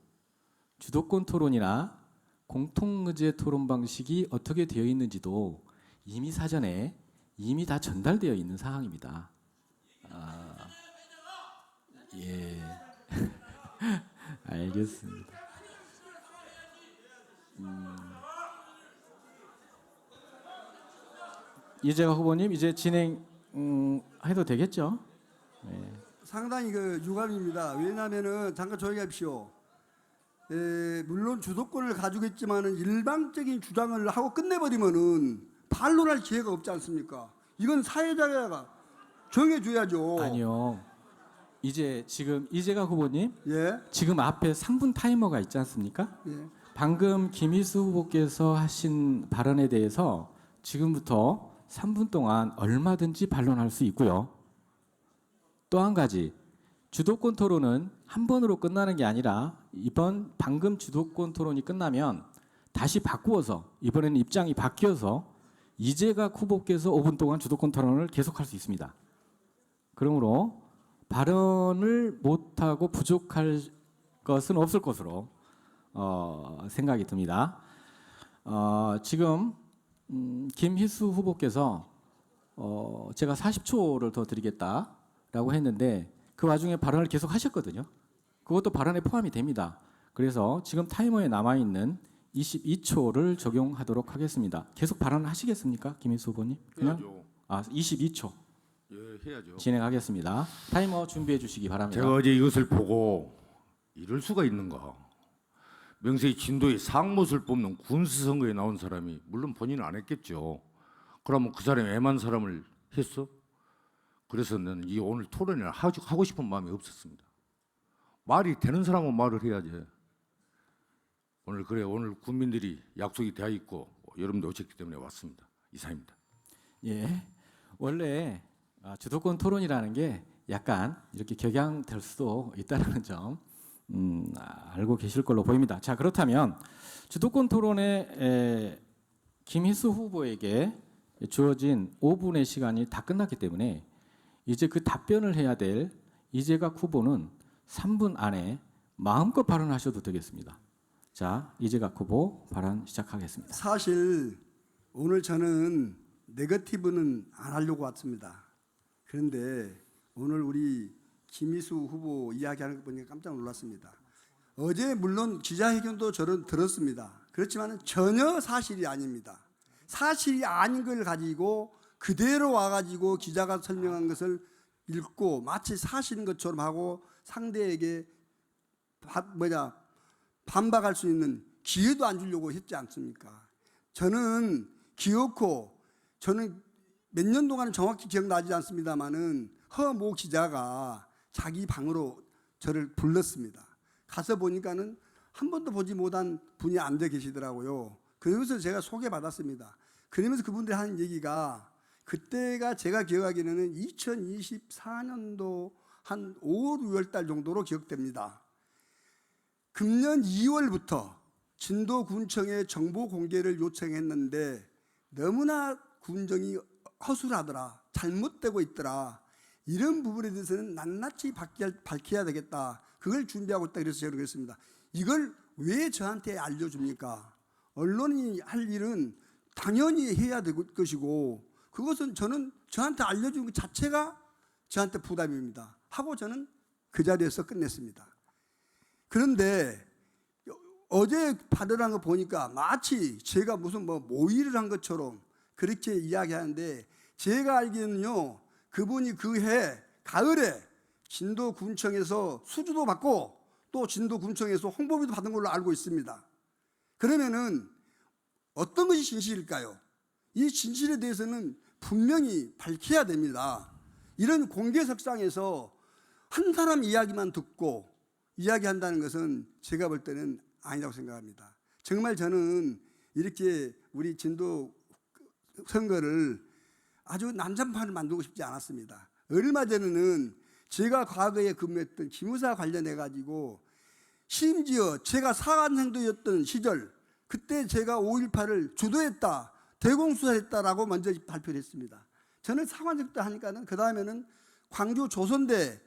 주도권 토론이나 공통의제 토론 방식이 어떻게 되어 있는지도 이미 사전에 이미 다 전달되어 있는 사항입니다. 예, 알겠습니다. 이재가 후보님 이제 진행 해도 되겠죠? 상당히 유감입니다. 왜냐하면은 잠깐 조용히 합시오. 물론 주도권을 가지고 있지만은 일방적인 주장을 하고 끝내버리면은 반론할 기회가 없지 않습니까? 이건 사회자가 정해줘야죠. 아니요. 이제 지금 이재가 후보님 예, 지금 앞에 3분 타이머가 있지 않습니까? 예. 방금 김희수 후보께서 하신 발언에 대해서 지금부터 3분 동안 얼마든지 반론할 수 있고요. 또 한 가지 주도권 토론은 한 번으로 끝나는 게 아니라 방금 주도권 토론이 끝나면 다시 바꾸어서 이번에는 입장이 바뀌어서 이재각 후보께서 5분 동안 주도권 토론을 계속할 수 있습니다. 그러므로 발언을 못하고 부족할 것은 없을 것으로 생각이 듭니다. 지금 김희수 후보께서 제가 40초를 더 드리겠다라고 했는데 그 와중에 발언을 계속 하셨거든요. 그것도 발언에 포함이 됩니다. 그래서 지금 타이머에 남아있는 22초를 적용하도록 하겠습니다. 계속 발언하시겠습니까, 김희수 후보님? 해야죠. 22초. 예, 해야죠. 진행하겠습니다. 타이머 준비해 주시기 바랍니다. 제가 어제 이것을 보고 이럴 수가 있는가. 명세히 진도의 상못을 뽑는 군수선거에 나온 사람이 물론 본인은 안 했겠죠. 그러면 그 사람이 애만 사람을 했어? 그래서 나는 이 오늘 토론을 하고 싶은 마음이 없었습니다. 말이 되는 사람은 말을 해야지. 오늘 국민들이 약속이 되어 있고 여러분들 오셨기 때문에 왔습니다. 이상입니다. 예, 원래 주도권 토론이라는 게 약간 이렇게 격양될 수도 있다는 점 알고 계실 걸로 보입니다. 자, 그렇다면 주도권 토론에 김희수 후보에게 주어진 5분의 시간이 다 끝났기 때문에 이제 그 답변을 해야 될 이재각 후보는 3분 안에 마음껏 발언하셔도 되겠습니다. 자, 이재각 후보 발언 시작하겠습니다. 사실 오늘 저는 네거티브는 안 하려고 왔습니다. 그런데 오늘 우리 김희수 후보 이야기하는 거 보니까 깜짝 놀랐습니다. 어제 물론 기자회견도 저는 들었습니다. 그렇지만 전혀 사실이 아닙니다. 사실이 아닌 걸 가지고 그대로 와가지고 기자가 설명한 것을 읽고 마치 사실인 것처럼 하고 상대에게 반박할 수 있는 기회도 안 주려고 했지 않습니까? 저는 기어코 저는 몇 년 동안은 정확히 기억나지 않습니다만은 허모 기자가 자기 방으로 저를 불렀습니다. 가서 보니까는 한 번도 보지 못한 분이 앉아 계시더라고요. 그래서 제가 소개받았습니다. 그러면서 그분들이 하는 얘기가 그때가 제가 기억하기에는 2024년도 한 5월, 6월 달 정도로 기억됩니다. 금년 2월부터 진도군청에 정보 공개를 요청했는데 너무나 군정이 허술하더라, 잘못되고 있더라, 이런 부분에 대해서는 낱낱이 밝혀야 되겠다, 그걸 준비하고 있다. 그래서 제가 그랬습니다. 이걸 왜 저한테 알려줍니까? 언론이 할 일은 당연히 해야 될 것이고 그것은 저한테 알려주는 것 자체가 저한테 부담입니다 하고 저는 그 자리에서 끝냈습니다. 그런데 어제 발언한 거 보니까 마치 제가 무슨 모의를 한 것처럼 그렇게 이야기하는데, 제가 알기에는요, 그분이 그 해 가을에 진도군청에서 수주도 받고 또 진도군청에서 홍보비도 받은 걸로 알고 있습니다. 그러면은 어떤 것이 진실일까요? 이 진실에 대해서는 분명히 밝혀야 됩니다. 이런 공개석상에서 한 사람 이야기만 듣고 이야기한다는 것은 제가 볼 때는 아니라고 생각합니다. 정말 저는 이렇게 우리 진도 선거를 아주 난장판을 만들고 싶지 않았습니다. 얼마 전에는 제가 과거에 근무했던 기무사 관련해 가지고 심지어 제가 사관생도였던 시절 그때 제가 5.18을 주도했다, 대공수사했다라고 먼저 발표를 했습니다. 저는 사관생도 하니까는 그 다음에는 광주 조선대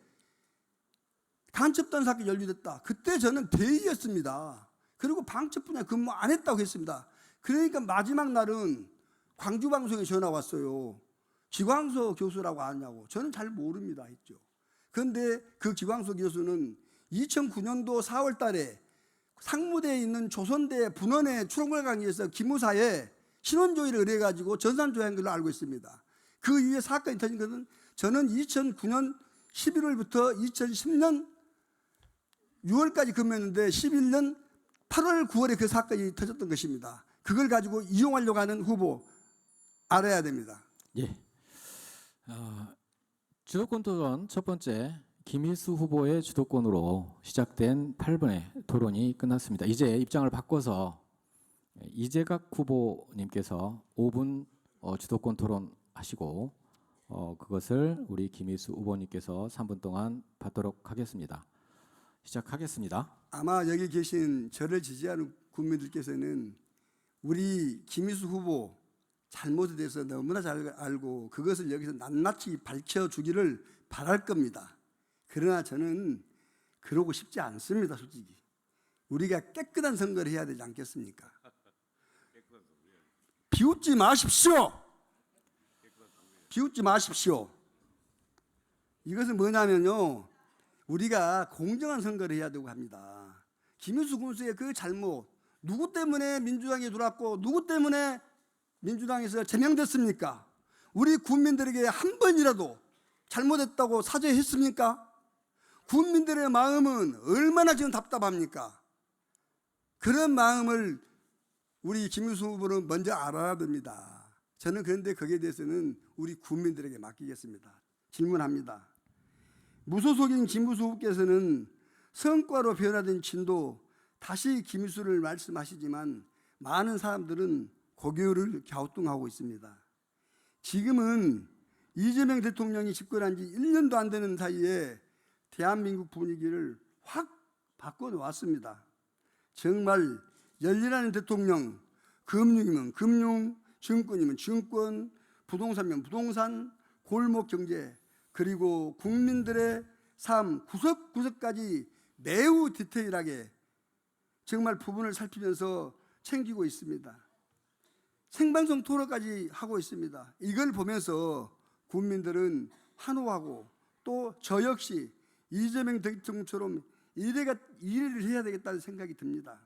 간첩단 사건이 연루됐다. 그때 저는 대위였습니다. 그리고 방첩 분야 근무 안 했다고 했습니다. 그러니까 마지막 날은 광주방송에 전화 왔어요. 기광서 교수라고 아냐고. 저는 잘 모릅니다 했죠. 그런데 그 기광서 교수는 2009년도 4월 달에 상무대에 있는 조선대 분원의 추론글 강의에서 기무사에 신원조회를 의뢰해가지고 전산조회한 걸로 알고 있습니다. 그 이후에 사건이 터진 것은 저는 2009년 11월부터 2010년 6월까지 근무했는데 11년 8월, 9월에 그 사건이 터졌던 것입니다. 그걸 가지고 이용하려고 하는 후보 알아야 됩니다. 예. 주도권 토론 첫 번째 김희수 후보의 주도권으로 시작된 8분의 토론이 끝났습니다. 이제 입장을 바꿔서 이재각 후보님께서 5분 주도권 토론하시고 그것을 우리 김희수 후보님께서 3분 동안 받도록 하겠습니다. 시작하겠습니다. 아마 여기 계신 저를 지지하는 국민들께서는 우리 김희수 후보 잘못에 대해서 너무나 잘 알고 그것을 여기서 낱낱이 밝혀주기를 바랄 겁니다. 그러나 저는 그러고 싶지 않습니다. 솔직히 우리가 깨끗한 선거를 해야 되지 않겠습니까? 비웃지 마십시오. 비웃지 마십시오. 이것은 뭐냐면요, 우리가 공정한 선거를 해야 되고 합니다. 김희수 군수의 그 잘못, 누구 때문에 민주당에 들어왔고 누구 때문에 민주당에서 제명됐습니까? 우리 국민들에게 한 번이라도 잘못했다고 사죄했습니까? 국민들의 마음은 얼마나 지금 답답합니까? 그런 마음을 우리 김유수 후보는 먼저 알아야 됩니다. 저는 그런데 거기에 대해서는 우리 국민들에게 맡기겠습니다. 질문합니다. 무소속인 김유수 후보께서는 성과로 변화된 진도, 다시 김유수를 말씀하시지만 많은 사람들은 고개를 갸우뚱하고 있습니다. 지금은 이재명 대통령이 집권한 지 1년도 안 되는 사이에 대한민국 분위기를 확 바꿔놓았습니다. 정말 열일하는 대통령, 금융이면 금융, 증권이면 증권, 부동산이면 부동산, 골목 경제, 그리고 국민들의 삶 구석구석까지 매우 디테일하게 정말 부분을 살피면서 챙기고 있습니다. 생방송 토론까지 하고 있습니다. 이걸 보면서 국민들은 환호하고 또 저 역시 이재명 대통령처럼 일을 해야 되겠다는 생각이 듭니다.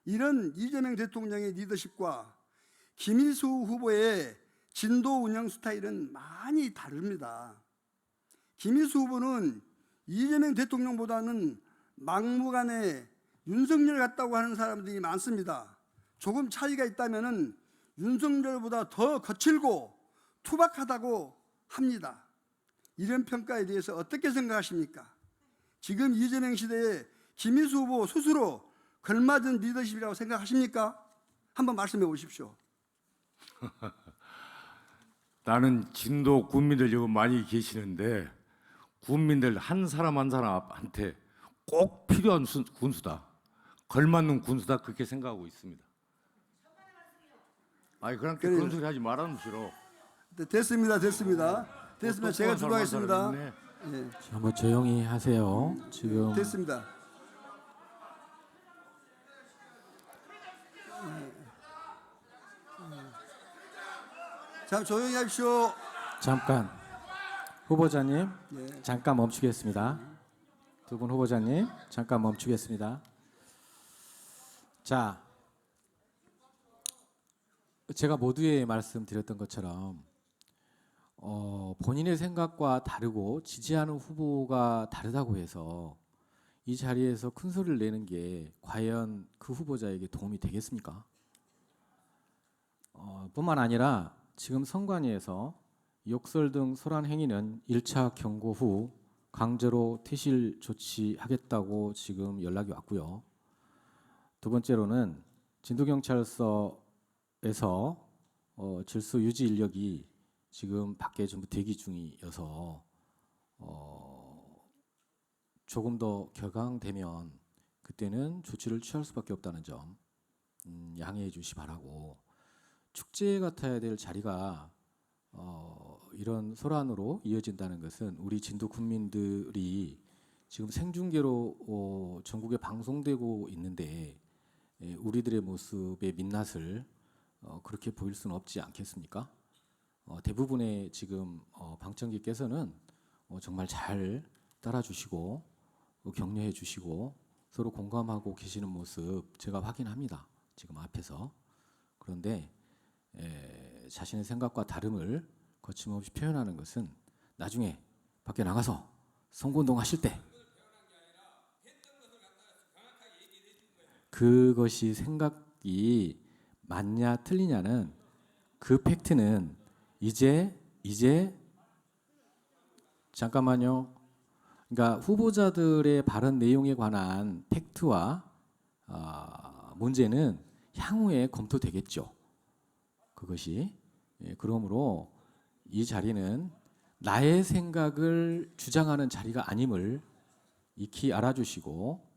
이런 이재명 대통령의 리더십과 김일수 후보의 진도 운영 스타일은 많이 다릅니다. 김일수 후보는 이재명 대통령보다는 막무가내 윤석열 같다고 하는 사람들이 많습니다. 조금 차이가 있다면은 윤석열보다 더 거칠고 투박하다고 합니다. 이런 평가에 대해서 어떻게 생각하십니까? 지금 이재명 시대에 김일수 후보 스스로 걸맞은 리더십이라고 생각하십니까? 한번 말씀해 보십시오. 나는 진도 군민들 여기 많이 계시는데 군민들 한 사람 한 사람한테 꼭 필요한 군수다. 걸맞는 군수다 그렇게 생각하고 있습니다. 아니 그렇게 그래요. 그런 소리 하지 말아는 싫어. 네, 됐습니다. 제가 주도하겠습니다. 있네. 예, 한번 조용히 하세요. 지금 됐습니다. 자, 조용히 하십시오. 잠깐 후보자님 예. 잠깐 멈추겠습니다. 두 분 후보자님 잠깐 멈추겠습니다. 자, 제가 모두에 말씀드렸던 것처럼 본인의 생각과 다르고 지지하는 후보가 다르다고 해서 이 자리에서 큰 소리를 내는 게 과연 그 후보자에게 도움이 되겠습니까? 뿐만 아니라 지금 선관위에서 욕설 등 소란 행위는 1차 경고 후 강제로 퇴실 조치하겠다고 지금 연락이 왔고요. 두 번째로는 진도경찰서에서 질서 유지 인력이 지금 밖에 전부 대기 중이어서 조금 더 격앙되면 그때는 조치를 취할 수밖에 없다는 점 양해해 주시 바라고, 축제 같아야 될 자리가 이런 소란으로 이어진다는 것은 우리 진도 국민들이 지금 생중계로 전국에 방송되고 있는데 우리들의 모습의 민낯을 그렇게 보일 수는 없지 않겠습니까? 대부분의 지금 방청객께서는 정말 잘 따라주시고 격려해 주시고 서로 공감하고 계시는 모습 제가 확인합니다. 지금 앞에서. 그런데 자신의 생각과 다름을 거침없이 표현하는 것은 나중에 밖에 나가서 선거운동 하실 때 그것이 생각이 맞냐 틀리냐는 그 팩트는 이제 잠깐만요. 그러니까 후보자들의 발언 내용에 관한 팩트와 문제는 향후에 검토되겠죠. 그것이 그러므로 이 자리는 나의 생각을 주장하는 자리가 아님을 익히 알아주시고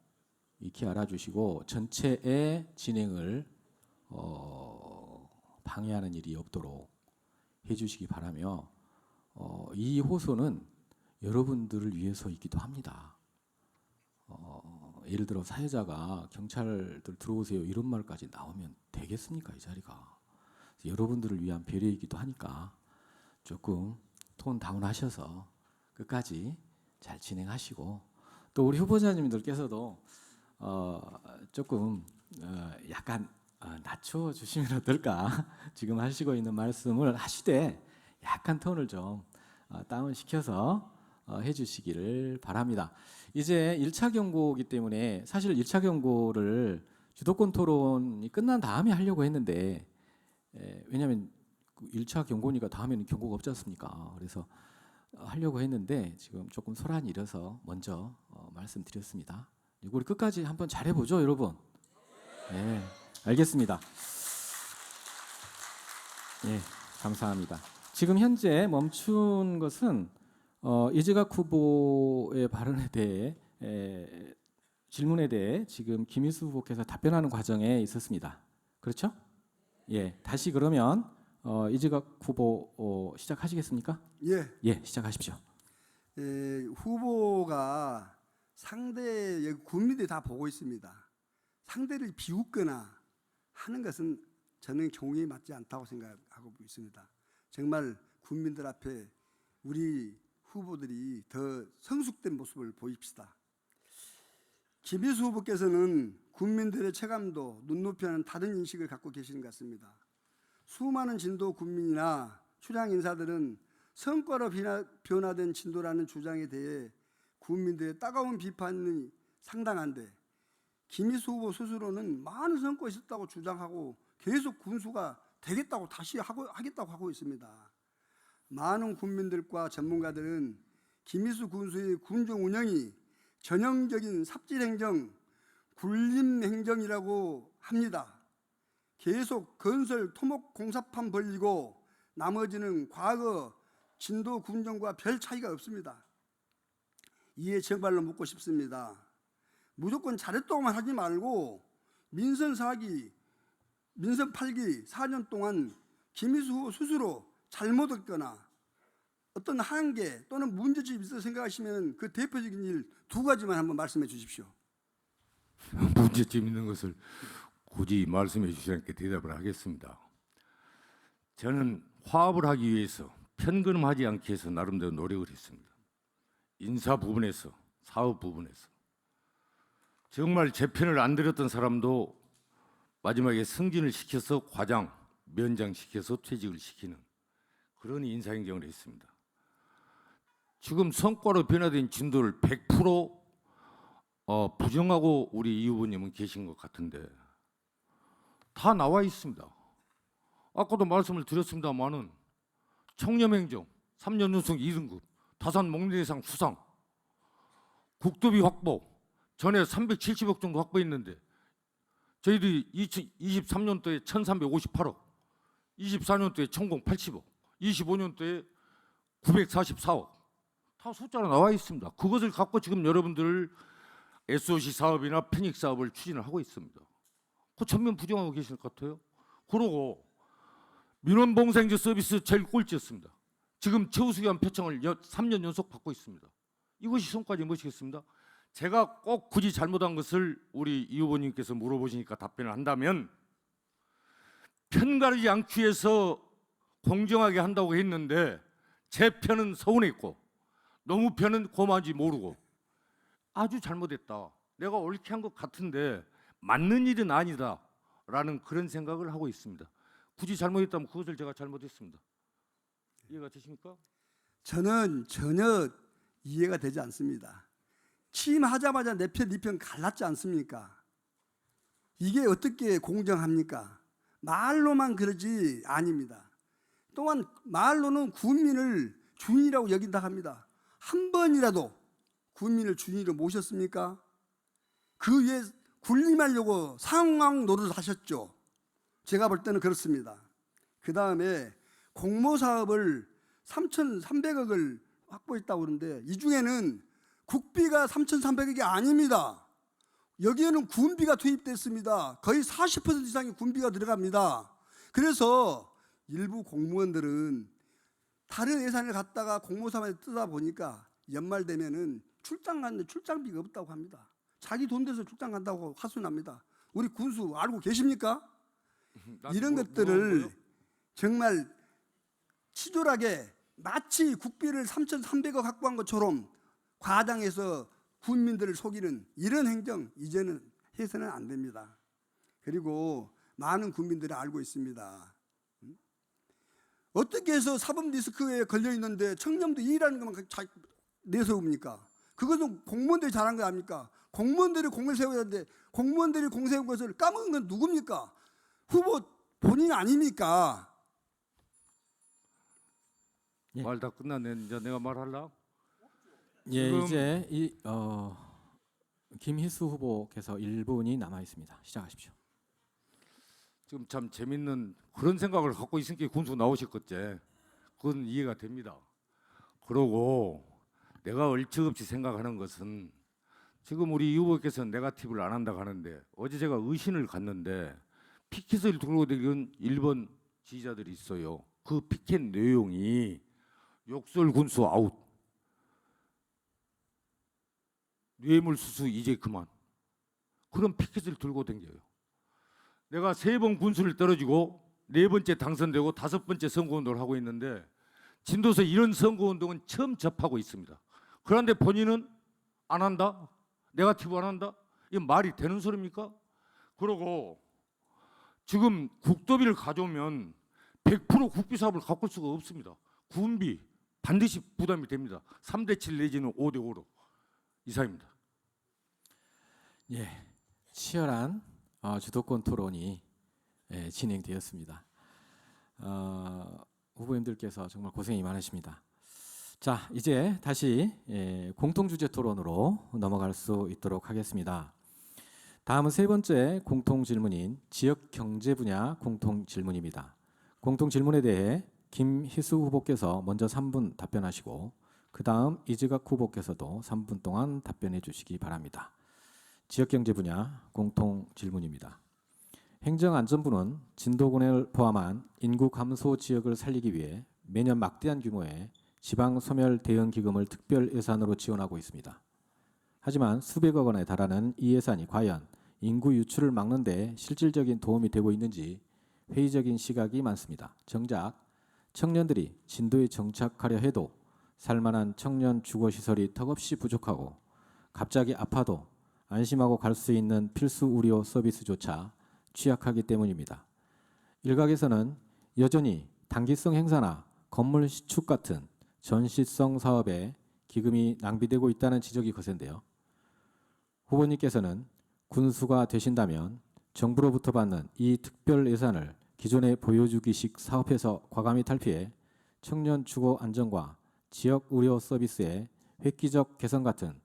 전체의 진행을 방해하는 일이 없도록 해주시기 바라며 이 호소는 여러분들을 위해서이기도 합니다. 예를 들어 사회자가 경찰들 들어오세요 이런 말까지 나오면 되겠습니까 이 자리가. 여러분들을 위한 배려이기도 하니까 조금 톤 다운하셔서 끝까지 잘 진행하시고, 또 우리 후보자님들께서도 조금 약간 낮춰주시면 어떨까. 지금 하시고 있는 말씀을 하시되 약간 톤을 좀 다운시켜서 해주시기를 바랍니다. 이제 1차 경고이기 때문에 사실 1차 경고를 주도권 토론이 끝난 다음에 하려고 했는데 왜냐하면 1차 경고니까 다음에는 경고가 없지 않습니까? 그래서 하려고 했는데 지금 조금 소란이 일어서 먼저 말씀드렸습니다. 우리 끝까지 한번 잘해보죠, 여러분. 네, 알겠습니다. 예, 감사합니다. 지금 현재 멈춘 것은 이재각 후보의 발언에 대해 질문에 대해 지금 김희수 후보께서 답변하는 과정에 있었습니다. 그렇죠? 예, 다시 그러면 이재각 후보 시작하시겠습니까? 예, 예, 시작하십시오. 후보가 상대 국민들이 다 보고 있습니다. 상대를 비웃거나 하는 것은 저는 경우에 맞지 않다고 생각하고 있습니다. 정말 국민들 앞에 우리 후보들이 더 성숙된 모습을 보입시다. 김희수 후보께서는 국민들의 체감도 눈높이와는 다른 인식을 갖고 계시는 것 같습니다. 수많은 진도 국민이나 출향 인사들은 성과로 변화된 진도라는 주장에 대해 국민들의 따가운 비판이 상당한데 김희수 후보 스스로는 많은 성과가 있었다고 주장하고 계속 군수가 되겠다고 다시 하겠다고 하고 있습니다. 많은 국민들과 전문가들은 김희수 군수의 군정 운영이 전형적인 삽질행정, 굴림행정이라고 합니다. 계속 건설, 토목, 공사판 벌리고 나머지는 과거 진도 군정과 별 차이가 없습니다. 이에 정말로 묻고 싶습니다. 무조건 잘했다고만 하지 말고 민선 4기, 민선 8기 4년 동안 김희수 후보 스스로 잘못했거나 어떤 한계 또는 문제점이 있어 생각하시면 그 대표적인 일 2가지만 한번 말씀해 주십시오. 문제점 있는 것을 굳이 말씀해 주시지 않게 대답을 하겠습니다. 저는 화합을 하기 위해서 편견하지 않기 위해서 나름대로 노력을 했습니다. 인사 부분에서, 사업 부분에서. 정말 제 편을 안 들었던 사람도 마지막에 승진을 시켜서 과장, 면장시켜서 퇴직을 시키는 그런 인사행정을 했습니다. 지금 성과로 변화된 진도를 100% 부정하고 우리 이 후보님은 계신 것 같은데 다 나와 있습니다. 아까도 말씀을 드렸습니다마는 청렴행정 3년 연속 2등급, 다산 목련대상 수상, 국도비 확보 전에 370억 정도 확보했는데 저희들이 23년도에 1358억, 24년도에 1080억, 25년도에 944억 다 숫자로 나와 있습니다. 그것을 갖고 지금 여러분들 SOC 사업이나 페닉 사업을 추진을 하고 있습니다. 그 전면 부정하고 계실 것 같아요. 그러고 민원봉사행정 서비스 제일 꼴찌였습니다. 지금 최우수기관 표창을 3년 연속 받고 있습니다. 이것이 성과지 무엇이겠습니다? 제가 꼭 굳이 잘못한 것을 우리 이 후보님께서 물어보시니까 답변을 한다면 편가르지 않기 위해서 공정하게 한다고 했는데 제 편은 서운했고 너무 편은 고마운지 모르고 아주 잘못했다. 내가 옳게 한 것 같은데 맞는 일은 아니다 라는 그런 생각을 하고 있습니다. 굳이 잘못했다면 그것을 제가 잘못했습니다. 이해가 되십니까? 저는 전혀 이해가 되지 않습니다. 취임하자마자 내 편, 네 편 갈랐지 않습니까? 이게 어떻게 공정합니까? 말로만 그러지 아닙니다. 또한 말로는 국민을 주인이라고 여긴다 합니다. 한 번이라도 국민을 주인으로 모셨습니까? 그 위에 군림하려고 상황 노릇을 하셨죠. 제가 볼 때는 그렇습니다. 그 다음에 공모사업을 3,300억을 확보했다고 그러는데 이 중에는 국비가 3,300억이 아닙니다. 여기에는 군비가 투입됐습니다. 거의 40% 이상의 군비가 들어갑니다. 그래서 일부 공무원들은 다른 예산을 갖다가 공모사업에 뜨다 보니까 연말 되면은 출장 갔는데 출장비가 없다고 합니다. 자기 돈 대서 출장 간다고 화순합니다. 우리 군수 알고 계십니까? 이런 것들을 정말 치졸하게 마치 국비를 3,300억 확보한 것처럼 과장해서 국민들을 속이는 이런 행정 이제는 해서는 안 됩니다. 그리고 많은 국민들이 알고 있습니다. 어떻게 해서 사법 리스크에 걸려 있는데 청렴도 이의라는 것만 내세웁니까? 그것은 공무원들이 잘한 거 아닙니까? 공무원들이 공을 세워야 되는데 공무원들이 공 세운 것을 까먹은 건 누굽니까? 후보 본인 아닙니까? 예. 말 다 끝났네. 이제 내가 말할라. 예, 지금- 이제 김희수 후보께서 1분이 남아 있습니다. 시작하십시오. 지금 참 재밌는 그런 생각을 갖고 있으니까 군수 나오셨겠지. 그건 이해가 됩니다. 그러고 내가 얼척없이 생각하는 것은 지금 우리 이 후보께서 네거티브를 안 한다고 하는데 어제 제가 의신을 갔는데 피켓을 들고 다니는 일본 지지자들이 있어요. 그 피켓 내용이 욕설 군수 아웃, 뇌물수수 이제 그만, 그런 피켓을 들고 다녀요. 내가 3번 군수를 떨어지고 4번째 당선되고 5번째 선거운동을 하고 있는데 진도에서 이런 선거운동은 처음 접하고 있습니다. 그런데 본인은 안 한다? 네거티브 안 한다? 이건 말이 되는 소리입니까? 그러고 지금 국도비를 가져오면 100% 국비 사업을 가꿀 수가 없습니다. 군비 반드시 부담이 됩니다. 3대7 내지는 5대5로 이상입니다. 예, 치열한 주도권 토론이 진행되었습니다. 후보님들께서 정말 고생이 많으십니다. 자, 이제 다시 공통 주제 토론으로 넘어갈 수 있도록 하겠습니다. 다음은 세 번째 공통 질문인 지역 경제 분야 공통 질문입니다. 공통 질문에 대해 김희수 후보께서 먼저 3분 답변하시고 그 다음 이지각 후보께서도 3분 동안 답변해 주시기 바랍니다. 지역 경제 분야 공통 질문입니다. 행정안전부는 진도군을 포함한 인구 감소 지역을 살리기 위해 매년 막대한 규모의 지방 소멸 대응 기금을 특별 예산으로 지원하고 있습니다. 하지만 수백억 원에 달하는 이 예산이 과연 인구 유출을 막는 데 실질적인 도움이 되고 있는지 회의적인 시각이 많습니다. 정작 청년들이 진도에 정착하려 해도 살만한 청년 주거시설이 턱없이 부족하고 갑자기 아파도 안심하고 갈 수 있는 필수 의료 서비스조차 취약하기 때문입니다. 일각에서는 여전히 단기성 행사나 건물 시축 같은 전시성 사업에 기금이 낭비되고 있다는 지적이 거센데요. 후보님께서는 군수가 되신다면 정부로부터 받는 이 특별 예산을 기존의 보여주기식 사업에서 과감히 탈피해 청년 주거 안정과 지역 의료 서비스의 획기적 개선 같은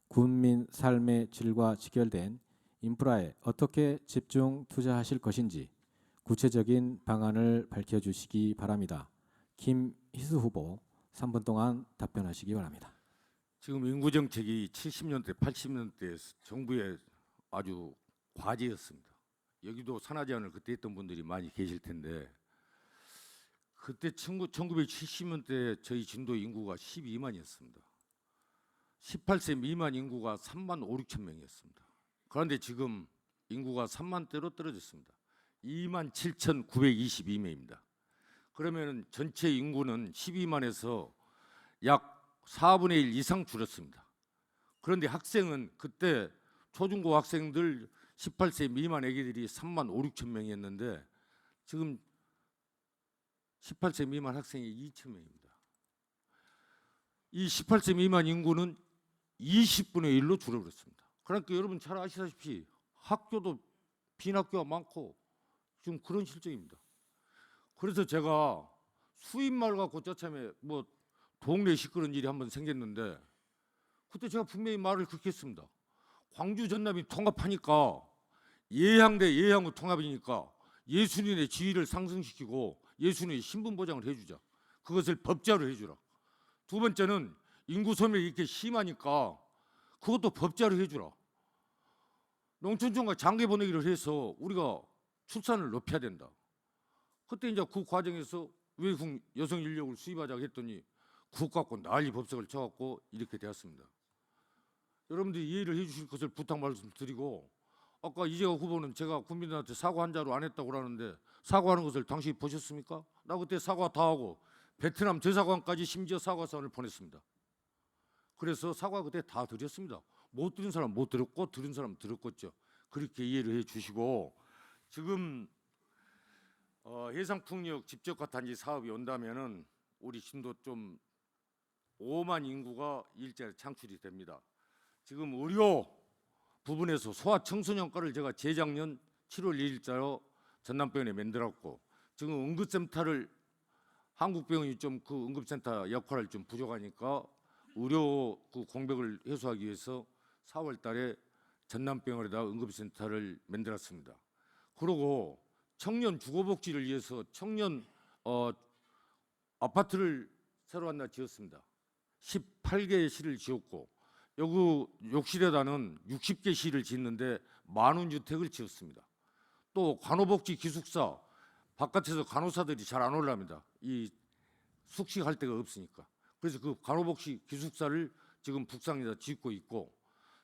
국민 삶의 질과 직결된 인프라에 어떻게 집중 투자하실 것인지 구체적인 방안을 밝혀주시기 바랍니다. 김희수 후보 3분 동안 답변하시기 바랍니다. 지금 인구 정책이 70년대, 80년대 정부의 아주 과제였습니다. 여기도 산하 제한을 그때 했던 분들이 많이 계실 텐데 그때 1970년대 저희 진도 인구가 12만이었습니다. 18세 미만 인구가 3만 5, 6천 명이었습니다. 그런데 지금 인구가 3만대로 떨어졌습니다. 2만 7,922명입니다. 그러면 전체 인구는 12만에서 약 4분의 1 이상 줄었습니다. 그런데 학생은 그때 초중고 학생들 18세 미만 애기들이 3만 5, 6천 명이었는데 지금 18세 미만 학생이 2천 명입니다. 이 18세 미만 인구는 20분의 1로 줄어들었습니다. 그러니까 여러분 잘 아시다시피 학교도 빈 학교가 많고 지금 그런 실정입니다. 그래서 제가 수입말 갖고 저참에 뭐 동네 시끄러운 일이 한번 생겼는데 그때 제가 분명히 말을 그렇게 했습니다. 광주 전남이 통합하니까 예향 대 예향의 통합이니까 예순인의 지위를 상승시키고 예순인의 신분 보장을 해주자. 그것을 법제화로 해주라. 두 번째는 인구 소멸이 이렇게 심하니까 그것도 법제화로 해주라. 농촌촌과 장기 보내기를 해서 우리가 출산을 높여야 된다. 그때 이제 그 과정에서 외국 여성 인력을 수입하자고 했더니 그것 갖고 난리 법석을 쳐갖고 이렇게 되었습니다. 여러분들이 이해를 해주실 것을 부탁 말씀드리고 아까 이재호 후보는 제가 국민들한테 사과 한 자루 안 했다고 그러는데 사과하는 것을 당신이 보셨습니까? 나 그때 사과 다 하고 베트남 대사관까지 심지어 사과선을 보냈습니다. 그래서 사과 그때 다 드렸습니다. 못 들은 사람 못 들었고 들은 사람 들었겠죠. 그렇게 이해를 해주시고 지금 해상풍력 집적화 단지 사업이 온다면은 우리 진도 좀 5만 인구가 일자리 창출이 됩니다. 지금 의료 부분에서 소아청소년과를 제가 재작년 7월 2일자로 전남병원에 만들었고, 지금 응급센터를 한국병원이 좀 그 응급센터 역할을 좀 부족하니까 의료 그 공백을 해소하기 위해서 4월달에 전남병원에다 응급센터를 만들었습니다. 그리고 청년 주거복지를 위해서 청년 아파트를 새로 하나 지었습니다. 18개의 시를 지었고, 여기 욕실에다는 60개 시를 짓는데 10,000 주택을 지었습니다. 또 간호복지 기숙사, 바깥에서 간호사들이 잘 안 올랍니다. 이 숙식할 데가 없으니까. 그래서 그 간호복지 기숙사를 지금 북상에다 짓고 있고,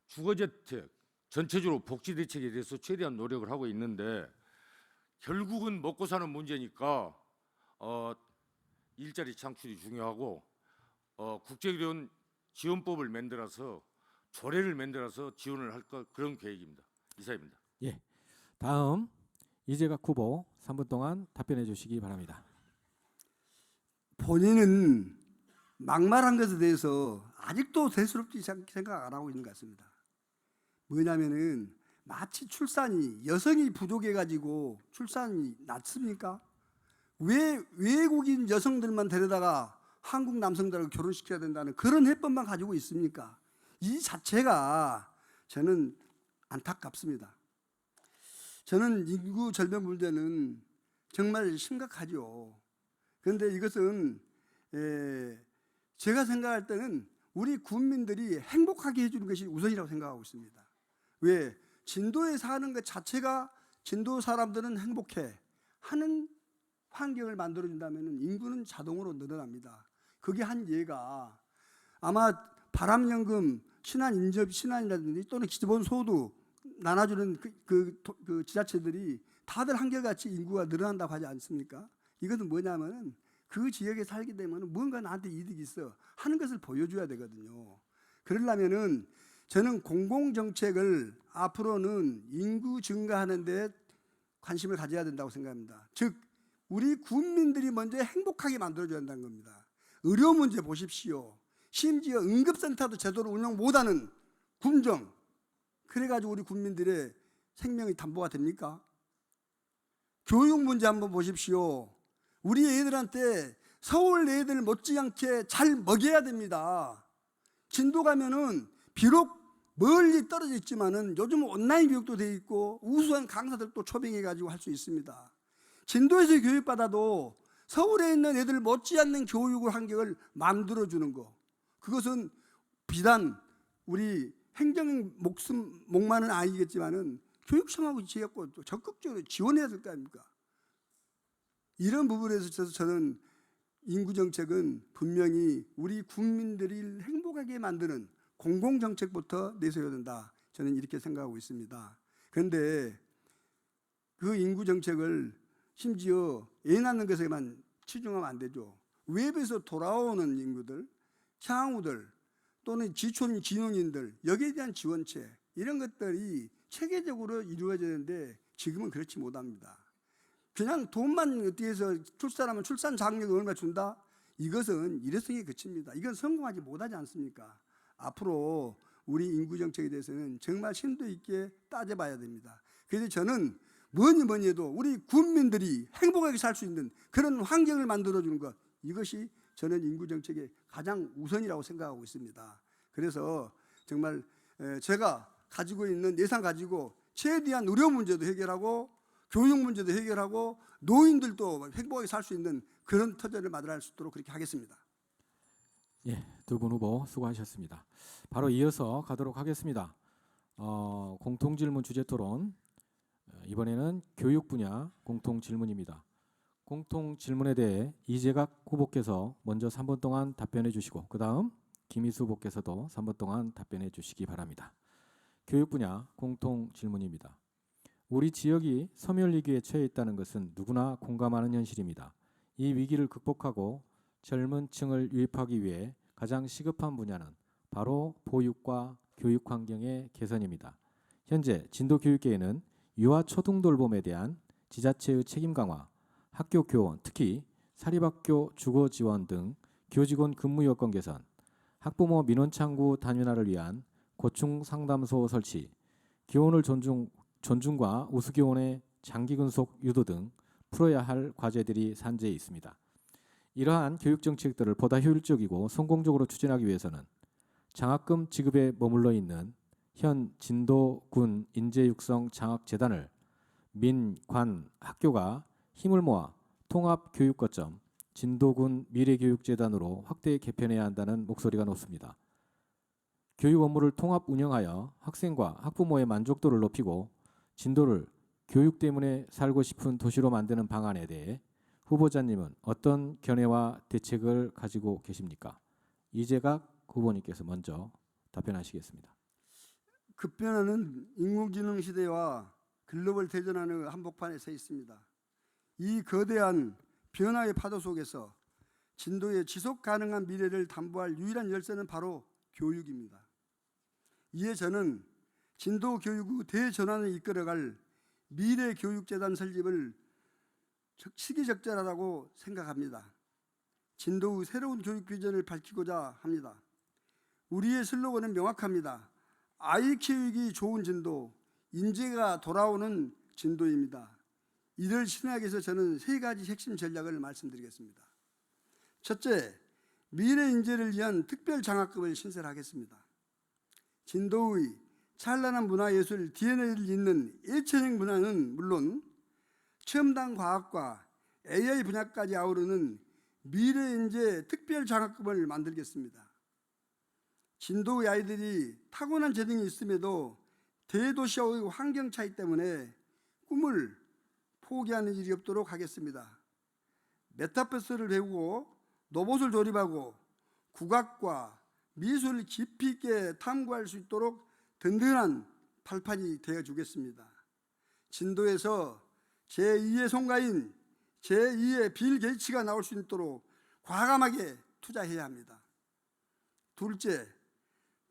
주거재택 전체적으로 복지 대책에 대해서 최대한 노력을 하고 있는데, 결국은 먹고 사는 문제니까 일자리 창출이 중요하고, 국제기원 지원법을 만들어서 조례를 만들어서 지원을 할 그런 계획입니다. 이사입니다. 예. 다음 이재각 후보 3분 동안 답변해 주시기 바랍니다. 본인은 막말한 것에 대해서 아직도 대수롭지 생각 안 하고 있는 것 같습니다. 뭐냐면은 마치 출산이 여성이 부족해가지고 출산이 낮습니까? 왜 외국인 여성들만 데려다가 한국 남성들하고 결혼시켜야 된다는 그런 해법만 가지고 있습니까? 이 자체가 저는 안타깝습니다. 저는 인구 절벽 문제는 정말 심각하죠. 그런데 이것은 제가 생각할 때는 우리 국민들이 행복하게 해주는 것이 우선이라고 생각하고 있습니다. 왜? 진도에 사는 것 자체가 진도 사람들은 행복해 하는 환경을 만들어준다면 인구는 자동으로 늘어납니다. 그게 한 예가 아마 바람연금, 신한인접신한이라든지 또는 기본소득 나눠주는 그 지자체들이 다들 한결같이 인구가 늘어난다고 하지 않습니까? 이것은 뭐냐면은 그 지역에 살게 되면 뭔가 나한테 이득이 있어 하는 것을 보여줘야 되거든요. 그러려면은 저는 공공정책을 앞으로는 인구 증가하는 데 관심을 가져야 된다고 생각합니다. 즉 우리 국민들이 먼저 행복하게 만들어줘야 한다는 겁니다. 의료 문제 보십시오. 심지어 응급센터도 제대로 운영 못하는 군정, 그래가지고 우리 국민들의 생명이 담보가 됩니까? 교육 문제 한번 보십시오. 우리 애들한테 서울 애들 못지않게 잘 먹여야 됩니다. 진도 가면은 비록 멀리 떨어져 있지만은 요즘 온라인 교육도 돼 있고 우수한 강사들도 초빙해가지고 할 수 있습니다. 진도에서 교육받아도 서울에 있는 애들 못지않는 교육을 환경을 만들어주는 거, 그것은 비단 우리 행정 목만은 아니겠지만은 교육청하고 적극적으로 지원해야 될 거 아닙니까? 이런 부분에서 저는 인구정책은 분명히 우리 국민들이 행복하게 만드는 공공정책부터 내세워야 된다. 저는 이렇게 생각하고 있습니다. 그런데 그 인구정책을 심지어 애 낳는 것에만 치중하면 안 되죠. 외부에서 돌아오는 인구들, 향후들 또는 지촌 진흥인들, 여기에 대한 지원책, 이런 것들이 체계적으로 이루어지는데 지금은 그렇지 못합니다. 그냥 돈만 어떻게 해서 출산하면 출산 장려금 얼마 준다? 이것은 일회성에 그칩니다. 이건 성공하지 못하지 않습니까? 앞으로 우리 인구정책에 대해서는 정말 심도 있게 따져봐야 됩니다. 그래서 저는 뭐니 해도 우리 국민들이 행복하게 살 수 있는 그런 환경을 만들어주는 것, 이것이 저는 인구정책의 가장 우선이라고 생각하고 있습니다. 그래서 정말 제가 가지고 있는 예산 가지고 최대한 의료 문제도 해결하고 교육 문제도 해결하고 노인들도 행복하게 살 수 있는 그런 터전을 마련할 수 있도록 그렇게 하겠습니다. 예, 두 분 후보 수고하셨습니다. 바로 이어서 가도록 하겠습니다. 공통질문 주제토론, 이번에는 교육 분야 공통질문입니다. 공통질문에 대해 이재각 후보께서 먼저 3분 동안 답변해 주시고 그 다음 김희수 후보께서도 3분 동안 답변해 주시기 바랍니다. 교육 분야 공통질문입니다. 우리 지역이 소멸위기에 처해 있다는 것은 누구나 공감하는 현실입니다. 이 위기를 극복하고 젊은 층을 유입하기 위해 가장 시급한 분야는 바로 보육과 교육 환경의 개선입니다. 현재 진도교육계에는 유아 초등 돌봄에 대한 지자체의 책임 강화, 학교 교원, 특히 사립학교 주거 지원 등 교직원 근무 여건 개선, 학부모 민원 창구 단위화를 위한 고충 상담소 설치, 교원을 존중과 우수교원의 장기 근속 유도 등 풀어야 할 과제들이 산재해 있습니다. 이러한 교육 정책들을 보다 효율적이고 성공적으로 추진하기 위해서는 장학금 지급에 머물러 있는 현 진도군 인재육성 장학재단을 민, 관, 학교가 힘을 모아 통합교육거점 진도군 미래교육재단으로 확대 개편해야 한다는 목소리가 높습니다. 교육 업무를 통합 운영하여 학생과 학부모의 만족도를 높이고 진도를 교육 때문에 살고 싶은 도시로 만드는 방안에 대해 후보자님은 어떤 견해와 대책을 가지고 계십니까? 이재각 후보님께서 먼저 답변하시겠습니다. 급변하는 인공지능 시대와 글로벌 대전하는 한복판에 서 있습니다. 이 거대한 변화의 파도 속에서 진도의 지속 가능한 미래를 담보할 유일한 열쇠는 바로 교육입니다. 이에 저는 진도 교육의 대전환을 이끌어갈 미래교육재단 설립을 시기적절하다고 생각합니다. 진도의 새로운 교육 비전을 밝히고자 합니다. 우리의 슬로건은 명확합니다. 아이 키우기 좋은 진도, 인재가 돌아오는 진도입니다. 이를 실행하기 위해서 저는 3가지 핵심 전략을 말씀드리겠습니다. 첫째, 미래 인재를 위한 특별 장학금을 신설하겠습니다. 진도의 찬란한 문화예술 DNA를 잇는 일천형 문화는 물론 첨단 과학과 AI 분야까지 아우르는 미래 인재 특별 장학금을 만들겠습니다. 진도의 아이들이 타고난 재능이 있음에도 대도시와의 환경 차이 때문에 꿈을 포기하는 일이 없도록 하겠습니다. 메타버스를 배우고 로봇을 조립하고 국악과 미술을 깊이 있게 탐구할 수 있도록 든든한 발판이 되어주겠습니다. 진도에서 제2의 송가인, 제2의 빌 게이츠가 나올 수 있도록 과감하게 투자해야 합니다. 둘째,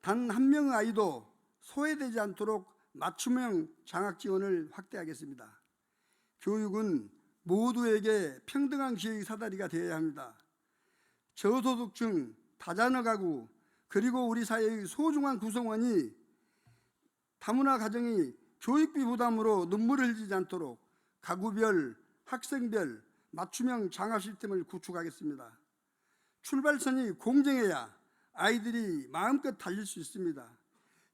단 한 명의 아이도 소외되지 않도록 맞춤형 장학 지원을 확대하겠습니다. 교육은 모두에게 평등한 기회의 사다리가 되어야 합니다. 저소득층, 다자녀 가구, 그리고 우리 사회의 소중한 구성원이 다문화 가정이 교육비 부담으로 눈물을 흘리지 않도록 가구별, 학생별 맞춤형 장학 시스템을 구축하겠습니다. 출발선이 공정해야 아이들이 마음껏 달릴 수 있습니다.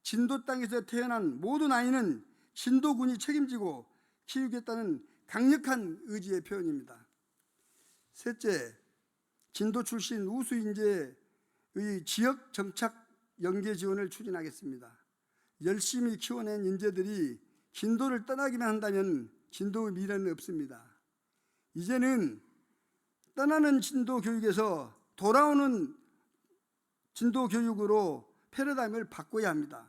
진도 땅에서 태어난 모든 아이는 진도군이 책임지고 키우겠다는 강력한 의지의 표현입니다. 셋째, 진도 출신 우수 인재의 지역 정착 연계 지원을 추진하겠습니다. 열심히 키워낸 인재들이 진도를 떠나기만 한다면 진도의 미래는 없습니다. 이제는 떠나는 진도 교육에서 돌아오는 진도 교육으로 패러다임을 바꿔야 합니다.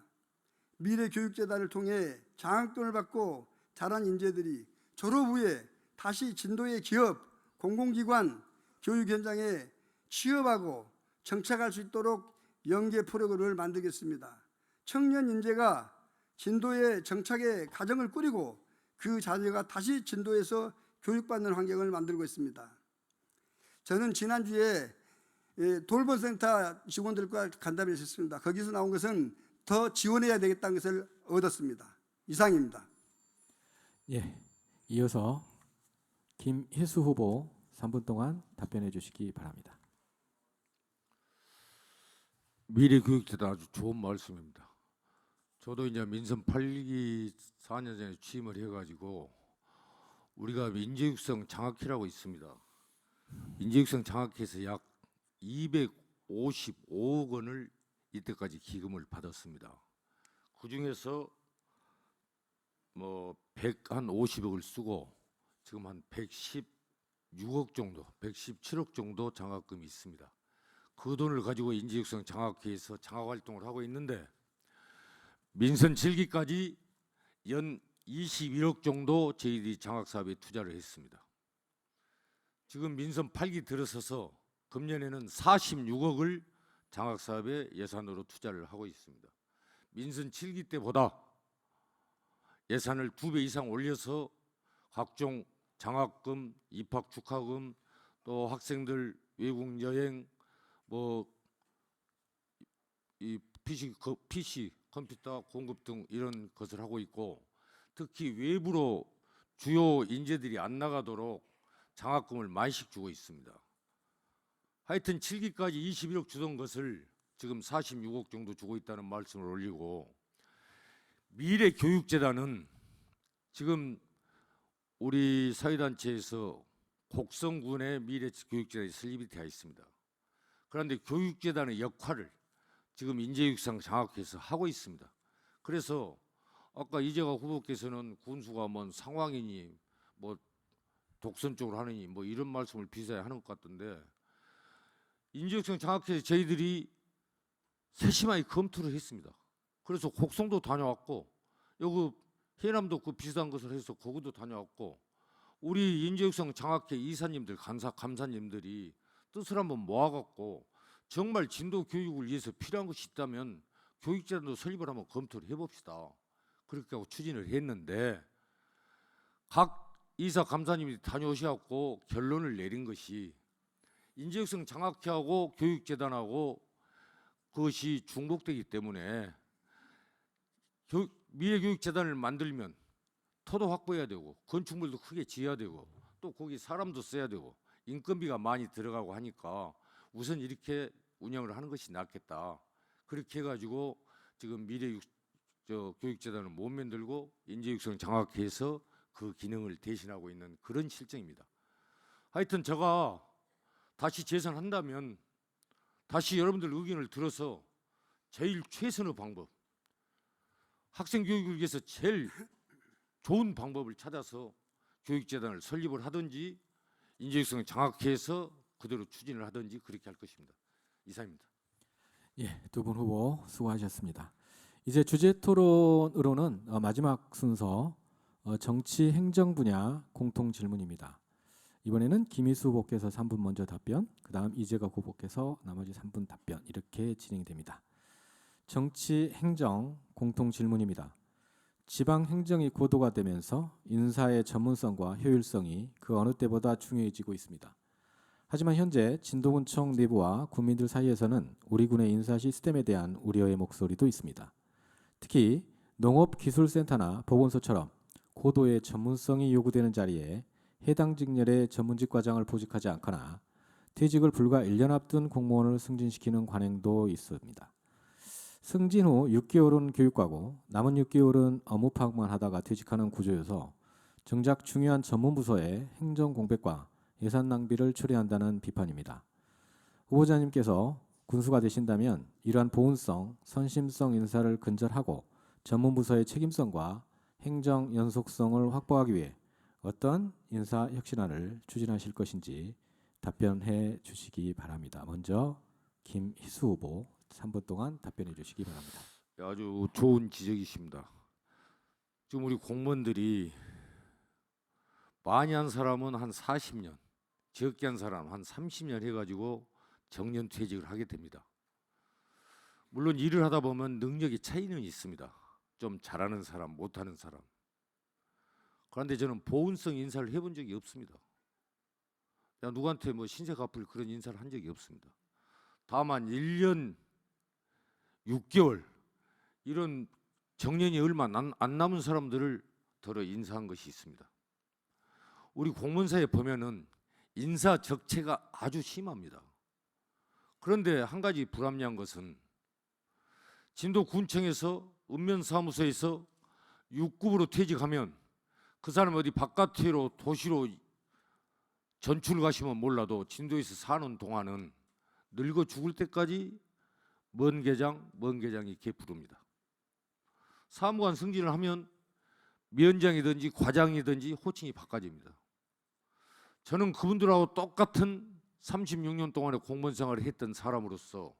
미래교육재단을 통해 장학금을 받고 자란 인재들이 졸업 후에 다시 진도의 기업, 공공기관, 교육 현장에 취업하고 정착할 수 있도록 연계 프로그램을 만들겠습니다. 청년 인재가 진도에 정착의 가정을 꾸리고 그 자녀가 다시 진도에서 교육받는 환경을 만들고 있습니다. 저는 지난주에 돌봄센터 직원들과 간담회를 했습니다. 거기서 나온 것은 더 지원해야 되겠다는 것을 얻었습니다. 이상입니다. 예, 이어서 김혜수 후보 3분 동안 답변해 주시기 바랍니다. 미래교육재단 아주 좋은 말씀입니다. 저도 이제 민선 8기 4년 전에 취임을 해가지고 우리가 인재육성 장학회라고 있습니다. 인재육성 장학회에서 약 255억 원을 이때까지 기금을 받았습니다. 그 중에서 뭐 150억을 쓰고 지금 한 116억 정도, 117억 정도 장학금이 있습니다. 그 돈을 가지고 인재육성 장학회에서 장학활동을 하고 있는데 민선 7기까지 연 21억 정도 저희들이 장학사업에 투자를 했습니다. 지금 민선 8기 들어서서 금년에는 46억을 장학사업에 예산으로 투자를 하고 있습니다. 민선 7기 때보다 예산을 2배 이상 올려서 각종 장학금, 입학 축하금, 또 학생들 외국 여행, 뭐 이 PC 컴퓨터 공급 등 이런 것을 하고 있고, 특히 외부로 주요 인재들이 안 나가도록 장학금을 많이씩 주고 있습니다. 하여튼 7기까지 21억 주던 것을 지금 46억 정도 주고 있다는 말씀을 올리고, 미래교육재단은 지금 우리 사회단체에서 곡성군의 미래교육재단이 설립이 되어 있습니다. 그런데 교육재단의 역할을 지금 인재육상 장학회에서 하고 있습니다. 그래서 아까 이재가 후보께서는 군수가 뭔 상황이니 뭐 독선 쪽으로 하느니 뭐 이런 말씀을 비싸게 하는 것 같던데, 인재육상 장학회에서 저희들이 세심하게 검토를 했습니다. 그래서 곡성도 다녀왔고, 여기 해남도 그 비슷한 것을 해서 거기도 다녀왔고, 우리 인재육상 장학회 이사님들, 감사님들이 뜻을 한번 모아갖고 정말 진도 교육을 위해서 필요한 것이 있다면 교육재단도 설립을 한번 검토를 해봅시다. 그렇게 하고 추진을 했는데, 각 이사 감사님이 다녀오셔갖고 결론을 내린 것이 인재육상 장학회하고 교육재단하고 그것이 중복되기 때문에 미래교육재단을 만들면 터도 확보해야 되고 건축물도 크게 지어야 되고 또 거기 사람도 써야 되고 인건비가 많이 들어가고 하니까 우선 이렇게 운영을 하는 것이 낫겠다. 그렇게 해가지고 지금 교육재단을 못 만들고 인재육상 장학회에서 그 기능을 대신하고 있는 그런 실정입니다. 하여튼 제가 다시 재선한다면 다시 여러분들 의견을 들어서 제일 최선의 방법, 학생 교육을 위해서 제일 좋은 방법을 찾아서 교육재단을 설립을 하든지 인재육상 장학회에서 그대로 추진을 하든지 그렇게 할 것입니다. 이상입니다. 예, 두 분 후보 수고하셨습니다. 이제 주제 토론으로는 마지막 순서 정치 행정 분야 공통 질문입니다. 이번에는 김희수 후보께서 3분 먼저 답변, 그다음 이재갑 후보께서 나머지 3분 답변, 이렇게 진행이 됩니다. 정치 행정 공통 질문입니다. 지방 행정이 고도화되면서 인사의 전문성과 효율성이 그 어느 때보다 중요해지고 있습니다. 하지만 현재 진도군청 내부와 국민들 사이에서는 우리 군의 인사 시스템에 대한 우려의 목소리도 있습니다. 특히 농업기술센터나 보건소처럼 고도의 전문성이 요구되는 자리에 해당 직렬의 전문직 과장을 보직하지 않거나 퇴직을 불과 1년 앞둔 공무원을 승진시키는 관행도 있습니다. 승진 후 6개월은 교육과고 남은 6개월은 업무 파악만 하다가 퇴직하는 구조여서 정작 중요한 전문 부서의 행정 공백과 예산 낭비를 초래한다는 비판입니다. 후보자님께서 군수가 되신다면 이러한 보온성, 선심성 인사를 근절하고 전문 부서의 책임성과 행정 연속성을 확보하기 위해 어떤 인사 혁신안을 추진하실 것인지 답변해 주시기 바랍니다. 먼저 김희수 후보 3분 동안 답변해 주시기 바랍니다. 아주 좋은 지적이십니다. 지금 우리 공무원들이 많이 한 사람은 한 40년, 적게 한 사람 한 30년 해가지고 정년퇴직을 하게 됩니다. 물론 일을 하다 보면 능력의 차이는 있습니다. 좀 잘하는 사람, 못하는 사람. 그런데 저는 보온성 인사를 해본 적이 없습니다. 내가 누구한테 뭐 신세 갚을 그런 인사를 한 적이 없습니다. 다만 1년 6개월 이런 정년이 얼마 안 남은 사람들을 더러 인사한 것이 있습니다. 우리 공무원사에 보면은 인사 적체가 아주 심합니다. 그런데 한 가지 불합리한 것은 진도군청에서 읍면사무소에서 6급으로 퇴직하면 그 사람 어디 바깥으로 도시로 전출 가시면 몰라도 진도에서 사는 동안은 늙어 죽을 때까지 먼 계장이 이렇게 부릅니다. 사무관 승진을 하면 위원장이든지 과장이든지 호칭이 바꿔집니다. 저는 그분들하고 똑같은 36년 동안의 공무원 생활을 했던 사람으로서,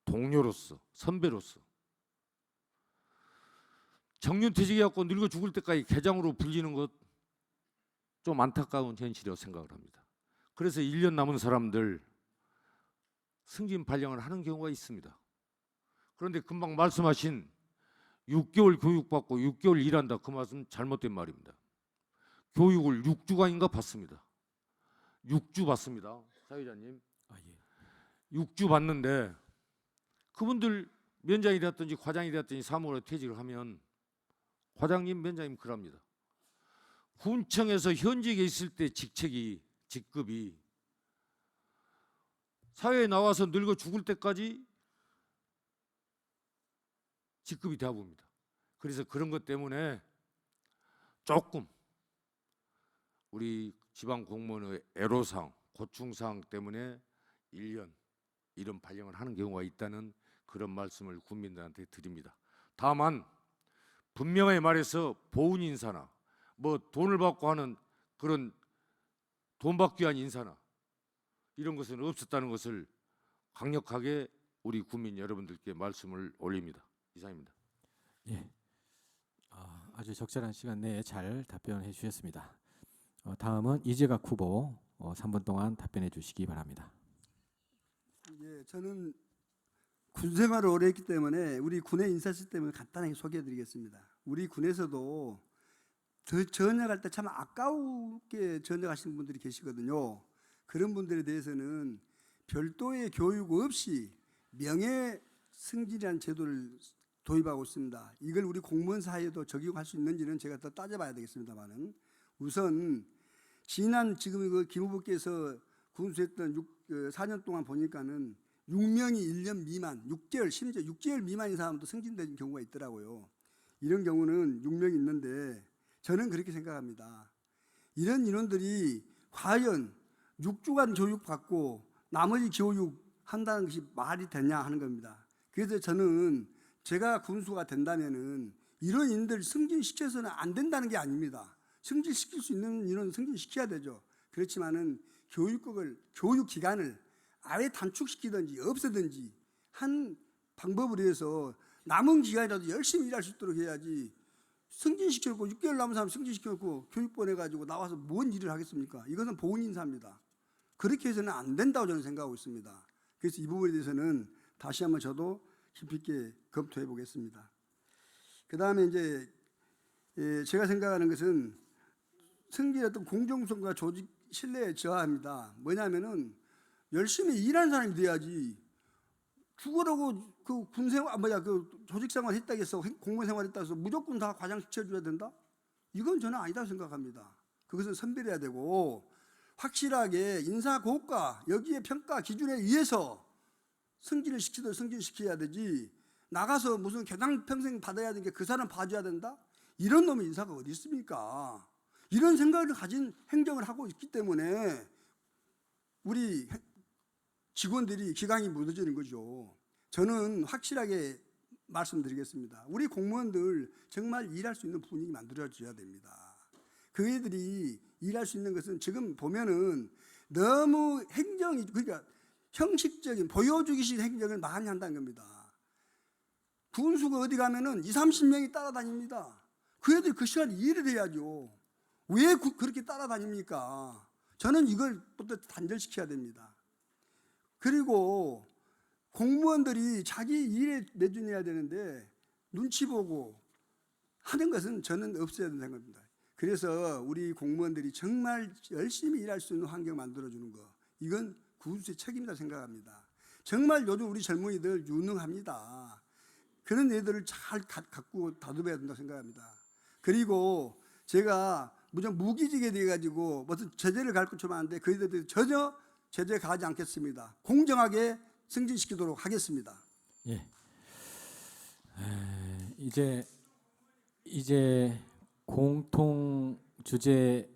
동료로서, 선배로서 정년퇴직해갖고 늙어 죽을 때까지 계장으로 불리는 것 좀 안타까운 현실이라고 생각을 합니다. 그래서 1년 남은 사람들 승진 발령을 하는 경우가 있습니다. 그런데 금방 말씀하신 6개월 교육받고 6개월 일한다, 그 말은 잘못된 말입니다. 교육을 6주간인가 받습니다. 6주 받습니다. 사회자님. 아, 예. 6주 받는데 그분들 면장이 되었든지 과장이 되었든지 사무로 퇴직을 하면 과장님, 면장님 그럽니다. 군청에서 현직에 있을 때 직급이 사회에 나와서 늙어 죽을 때까지 직급이 되어 봅니다. 그래서 그런 것 때문에 조금 우리 지방 공무원의 애로사항, 고충사항 때문에 1년 이런 발령을 하는 경우가 있다는 그런 말씀을 국민들한테 드립니다. 다만 분명하게 말해서 보훈 인사나 뭐 돈을 받고 하는 그런 돈 받기 위한 인사나 이런 것은 없었다는 것을 강력하게 우리 국민 여러분들께 말씀을 올립니다. 이상입니다. 예. 아주 적절한 시간 내에 잘 답변해 주셨습니다. 다음은 이재각 후보 3분 동안 답변해 주시기 바랍니다. 예, 저는 군 생활을 오래 했기 때문에 우리 군의 인사 시스템을 간단하게 소개해드리겠습니다. 우리 군에서도 전역할 때 참 아까우게 전역하시는 분들이 계시거든요. 그런 분들에 대해서는 별도의 교육 없이 명예 승진이라는 제도를 도입하고 있습니다. 이걸 우리 공무원 사회에도 적용할 수 있는지는 제가 더 따져봐야 되겠습니다만은 우선 지난 지금 그 기무부께서 군수했던 4년 동안 보니까는 6명이 1년 미만, 6개월 심지어 6개월 미만인 사람도 승진된 경우가 있더라고요. 이런 경우는 6명이 있는데 저는 그렇게 생각합니다. 이런 인원들이 과연 6주간 교육받고 나머지 교육 한다는 것이 말이 되냐 하는 겁니다. 그래서 저는 제가 군수가 된다면은 이런 인들 승진시켜서는 안 된다는 게 아닙니다. 승진시킬 수 있는 인원 승진시켜야 되죠. 그렇지만은 교육 기간을 아예 단축시키든지 없애든지 한 방법을 위해서 남은 기간이라도 열심히 일할 수 있도록 해야지 승진시켜놓고 6개월 남은 사람 승진시켜놓고 교육 보내가지고 나와서 뭔 일을 하겠습니까? 이것은 보훈 인사입니다. 그렇게 해서는 안 된다고 저는 생각하고 있습니다. 그래서 이 부분에 대해서는 다시 한번 저도 깊이 있게 검토해 보겠습니다. 그 다음에 이제 제가 생각하는 것은 승진의 어떤 공정성과 조직 신뢰에 저하합니다. 뭐냐면은 열심히 일하는 사람이 돼야지 죽으라고 그 군생활 그 조직생활 했다고 해서 공무원 생활 했다고 해서 무조건 다 과장 시켜줘야 된다? 이건 저는 아니다고 생각합니다. 그것은 선별해야 되고 확실하게 인사 고과 여기에 평가 기준에 의해서 승진을 시키든 승진시켜야 되지 나가서 무슨 교당 평생 받아야 되는 게 그 사람 봐줘야 된다? 이런 놈의 인사가 어디 있습니까? 이런 생각을 가진 행정을 하고 있기 때문에 우리 직원들이 기강이 무너지는 거죠. 저는 확실하게 말씀드리겠습니다. 우리 공무원들 정말 일할 수 있는 분위기 만들어줘야 됩니다. 그 애들이 일할 수 있는 것은 지금 보면은 너무 행정이 그러니까 형식적인 보여주기식 행정을 많이 한다는 겁니다. 군수가 어디 가면은 20, 30명이 따라다닙니다. 그 애들이 그 시간에 일을 해야죠. 왜 그렇게 따라다닙니까? 저는 이걸 부터 단절시켜야 됩니다. 그리고 공무원들이 자기 일에 매진해야 되는데 눈치 보고 하는 것은 저는 없어야 된다는 겁니다. 그래서 우리 공무원들이 정말 열심히 일할 수 있는 환경 만들어주는 거 이건 군수의 책임이다 생각합니다. 정말 요즘 우리 젊은이들 유능합니다. 그런 애들을 잘 갖고 다듬어야 된다고 생각합니다. 그리고 제가 무슨 무기직에 대해 가지고 무슨 제재를 갈 것처럼 하는데 그 애들이 전혀 제재 가하지 않겠습니다. 공정하게 승진시키도록 하겠습니다. 예. 이제 공통 주제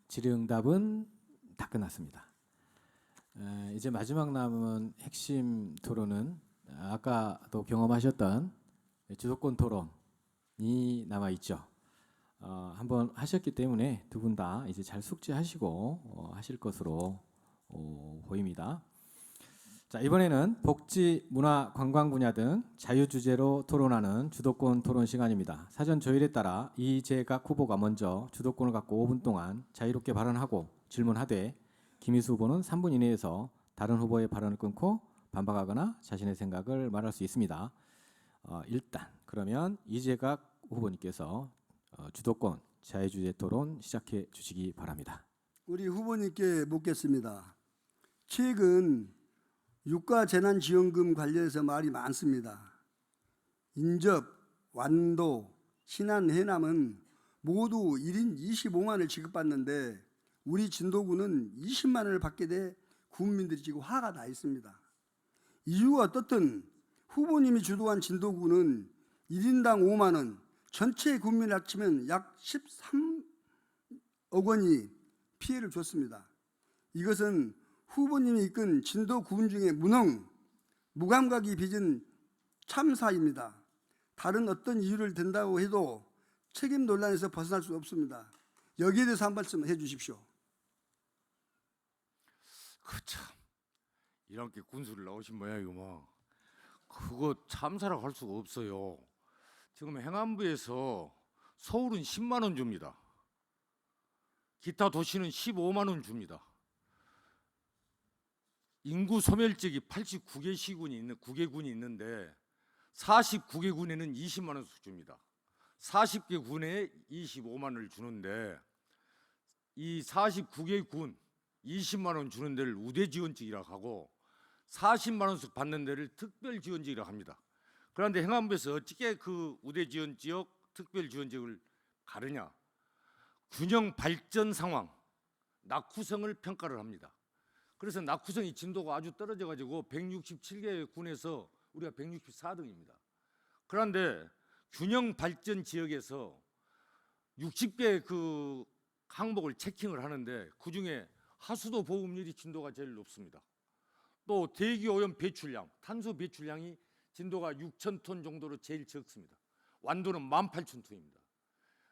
질의응답은 다 끝났습니다. 이제 마지막 남은 핵심 토론은 아까도 경험하셨던 주도권 토론이 남아 있죠. 한번 하셨기 때문에 두 분 다 이제 잘 숙지하시고 하실 것으로 보입니다. 자, 이번에는 복지, 문화, 관광 분야 등 자유 주제로 토론하는 주도권 토론 시간입니다. 사전 조율에 따라 이재각 후보가 먼저 주도권을 갖고 5분 동안 자유롭게 발언하고 질문하되 김희수 후보는 3분 이내에서 다른 후보의 발언을 끊고 반박하거나 자신의 생각을 말할 수 있습니다. 일단 그러면 이재각 후보님께서 주도권 자유주의 토론 시작해 주시기 바랍니다. 우리 후보님께 묻겠습니다. 최근 유가 재난지원금 관련해서 말이 많습니다. 인접, 완도, 신안, 해남은 모두 1인 25만 원을 지급받는데 우리 진도구는 20만 원을 받게 돼 국민들이 지금 화가 나 있습니다. 이유가 어떻든 후보님이 주도한 진도구는 1인당 5만 원, 전체 국민을 합치면 약 13억 원이 피해를 줬습니다. 이것은 후보님이 이끈 진도군 중에 무능, 무감각이 빚은 참사입니다. 다른 어떤 이유를 든다고 해도 책임 논란에서 벗어날 수 없습니다. 여기에 대해서 한 말씀 해주십시오. 그참 이런 게 군수를 나오신 모양이구만. 그거 참사라고 할 수가 없어요. 지금 행안부에서 서울은 10만 원 줍니다. 기타 도시는 15만 원 줍니다. 인구 소멸지역이 89개 시군이 있는 9개 군이 있는데 49개 군에는 20만 원씩 줍니다. 40개 군에 25만 원을 주는데 이 49개 군 20만 원 주는 데를 우대지원직이라고 하고 40만 원씩 받는 데를 특별지원직이라고 합니다. 그런데 행안부에서 어떻게 그 우대지원지역, 특별지원지역을 가르냐? 균형 발전 상황, 낙후성을 평가를 합니다. 그래서 낙후성이 진도가 아주 떨어져 가지고 167개 군에서 우리가 164등입니다. 그런데 균형 발전 지역에서 60개 그 항목을 체킹을 하는데 그중에 하수도 보급률이 진도가 제일 높습니다. 또 대기 오염 배출량, 탄소 배출량이 진도가 6,000톤 정도로 제일 적습니다. 완도는 18,000톤입니다.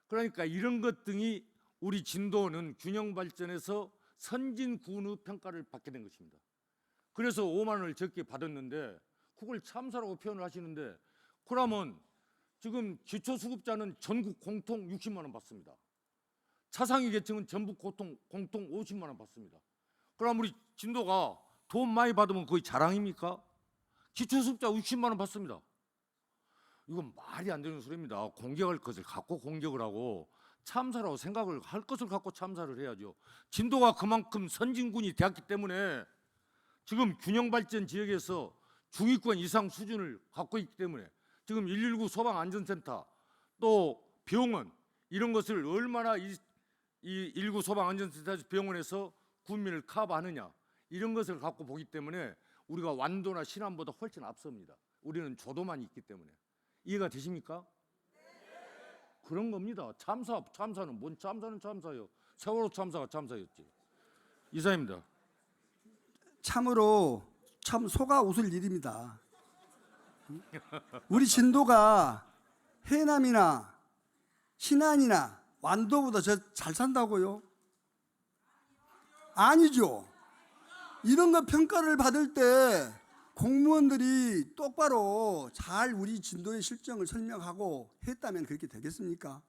그러니까 이런 것 등이 우리 진도는 균형 발전에서 선진군의 평가를 받게 된 것입니다. 그래서 5만 원을 적게 받았는데 그걸 참사라고 표현을 하시는데 그러면 지금 기초수급자는 전국 공통 60만 원 받습니다. 차상위 계층은 전국 공통 50만 원 받습니다. 그럼 우리 진도가 돈 많이 받으면 거의 자랑입니까? 기초수급자 60만 원 받습니다. 이건 말이 안 되는 소리입니다. 공격할 것을 갖고 공격을 하고 참사라고 생각을 할 것을 갖고 참사를 해야죠. 진도가 그만큼 선진군이 되었기 때문에 지금 균형발전 지역에서 중위권 이상 수준을 갖고 있기 때문에 지금 119 소방안전센터 또 병원 이런 것을 얼마나 이 119 소방안전센터 병원에서 국민을 커버하느냐 이런 것을 갖고 보기 때문에 우리가 완도나 신안보다 훨씬 앞섭니다. 우리는 조도만 있기 때문에. 이해가 되십니까? 그런 겁니다. 참사는 뭔 참사는 참사요. 세월호 참사가 참사였지. 이사입니다. 참으로 참 속아 웃을 일입니다. 우리 진도가 해남이나 신안이나 완도보다 잘 산다고요? 아니죠. 이런 거 평가를 받을 때 공무원들이 똑바로 잘 우리 진도의 실정을 설명하고 했다면 그렇게 되겠습니까?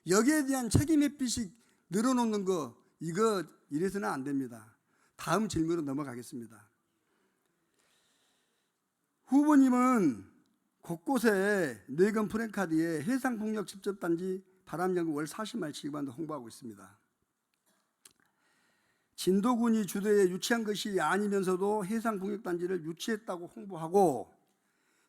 여기에 대한 책임 회피식 늘어놓는 거 이거 이래서는 안 됩니다. 다음 질문으로 넘어가겠습니다. 후보님은 곳곳에 뇌건 프랜카드에 해상풍력 직접단지 바람연금 월 40만 지급한다 홍보하고 있습니다. 진도군이 주도해 유치한 것이 아니면서도 해상풍력단지를 유치했다고 홍보하고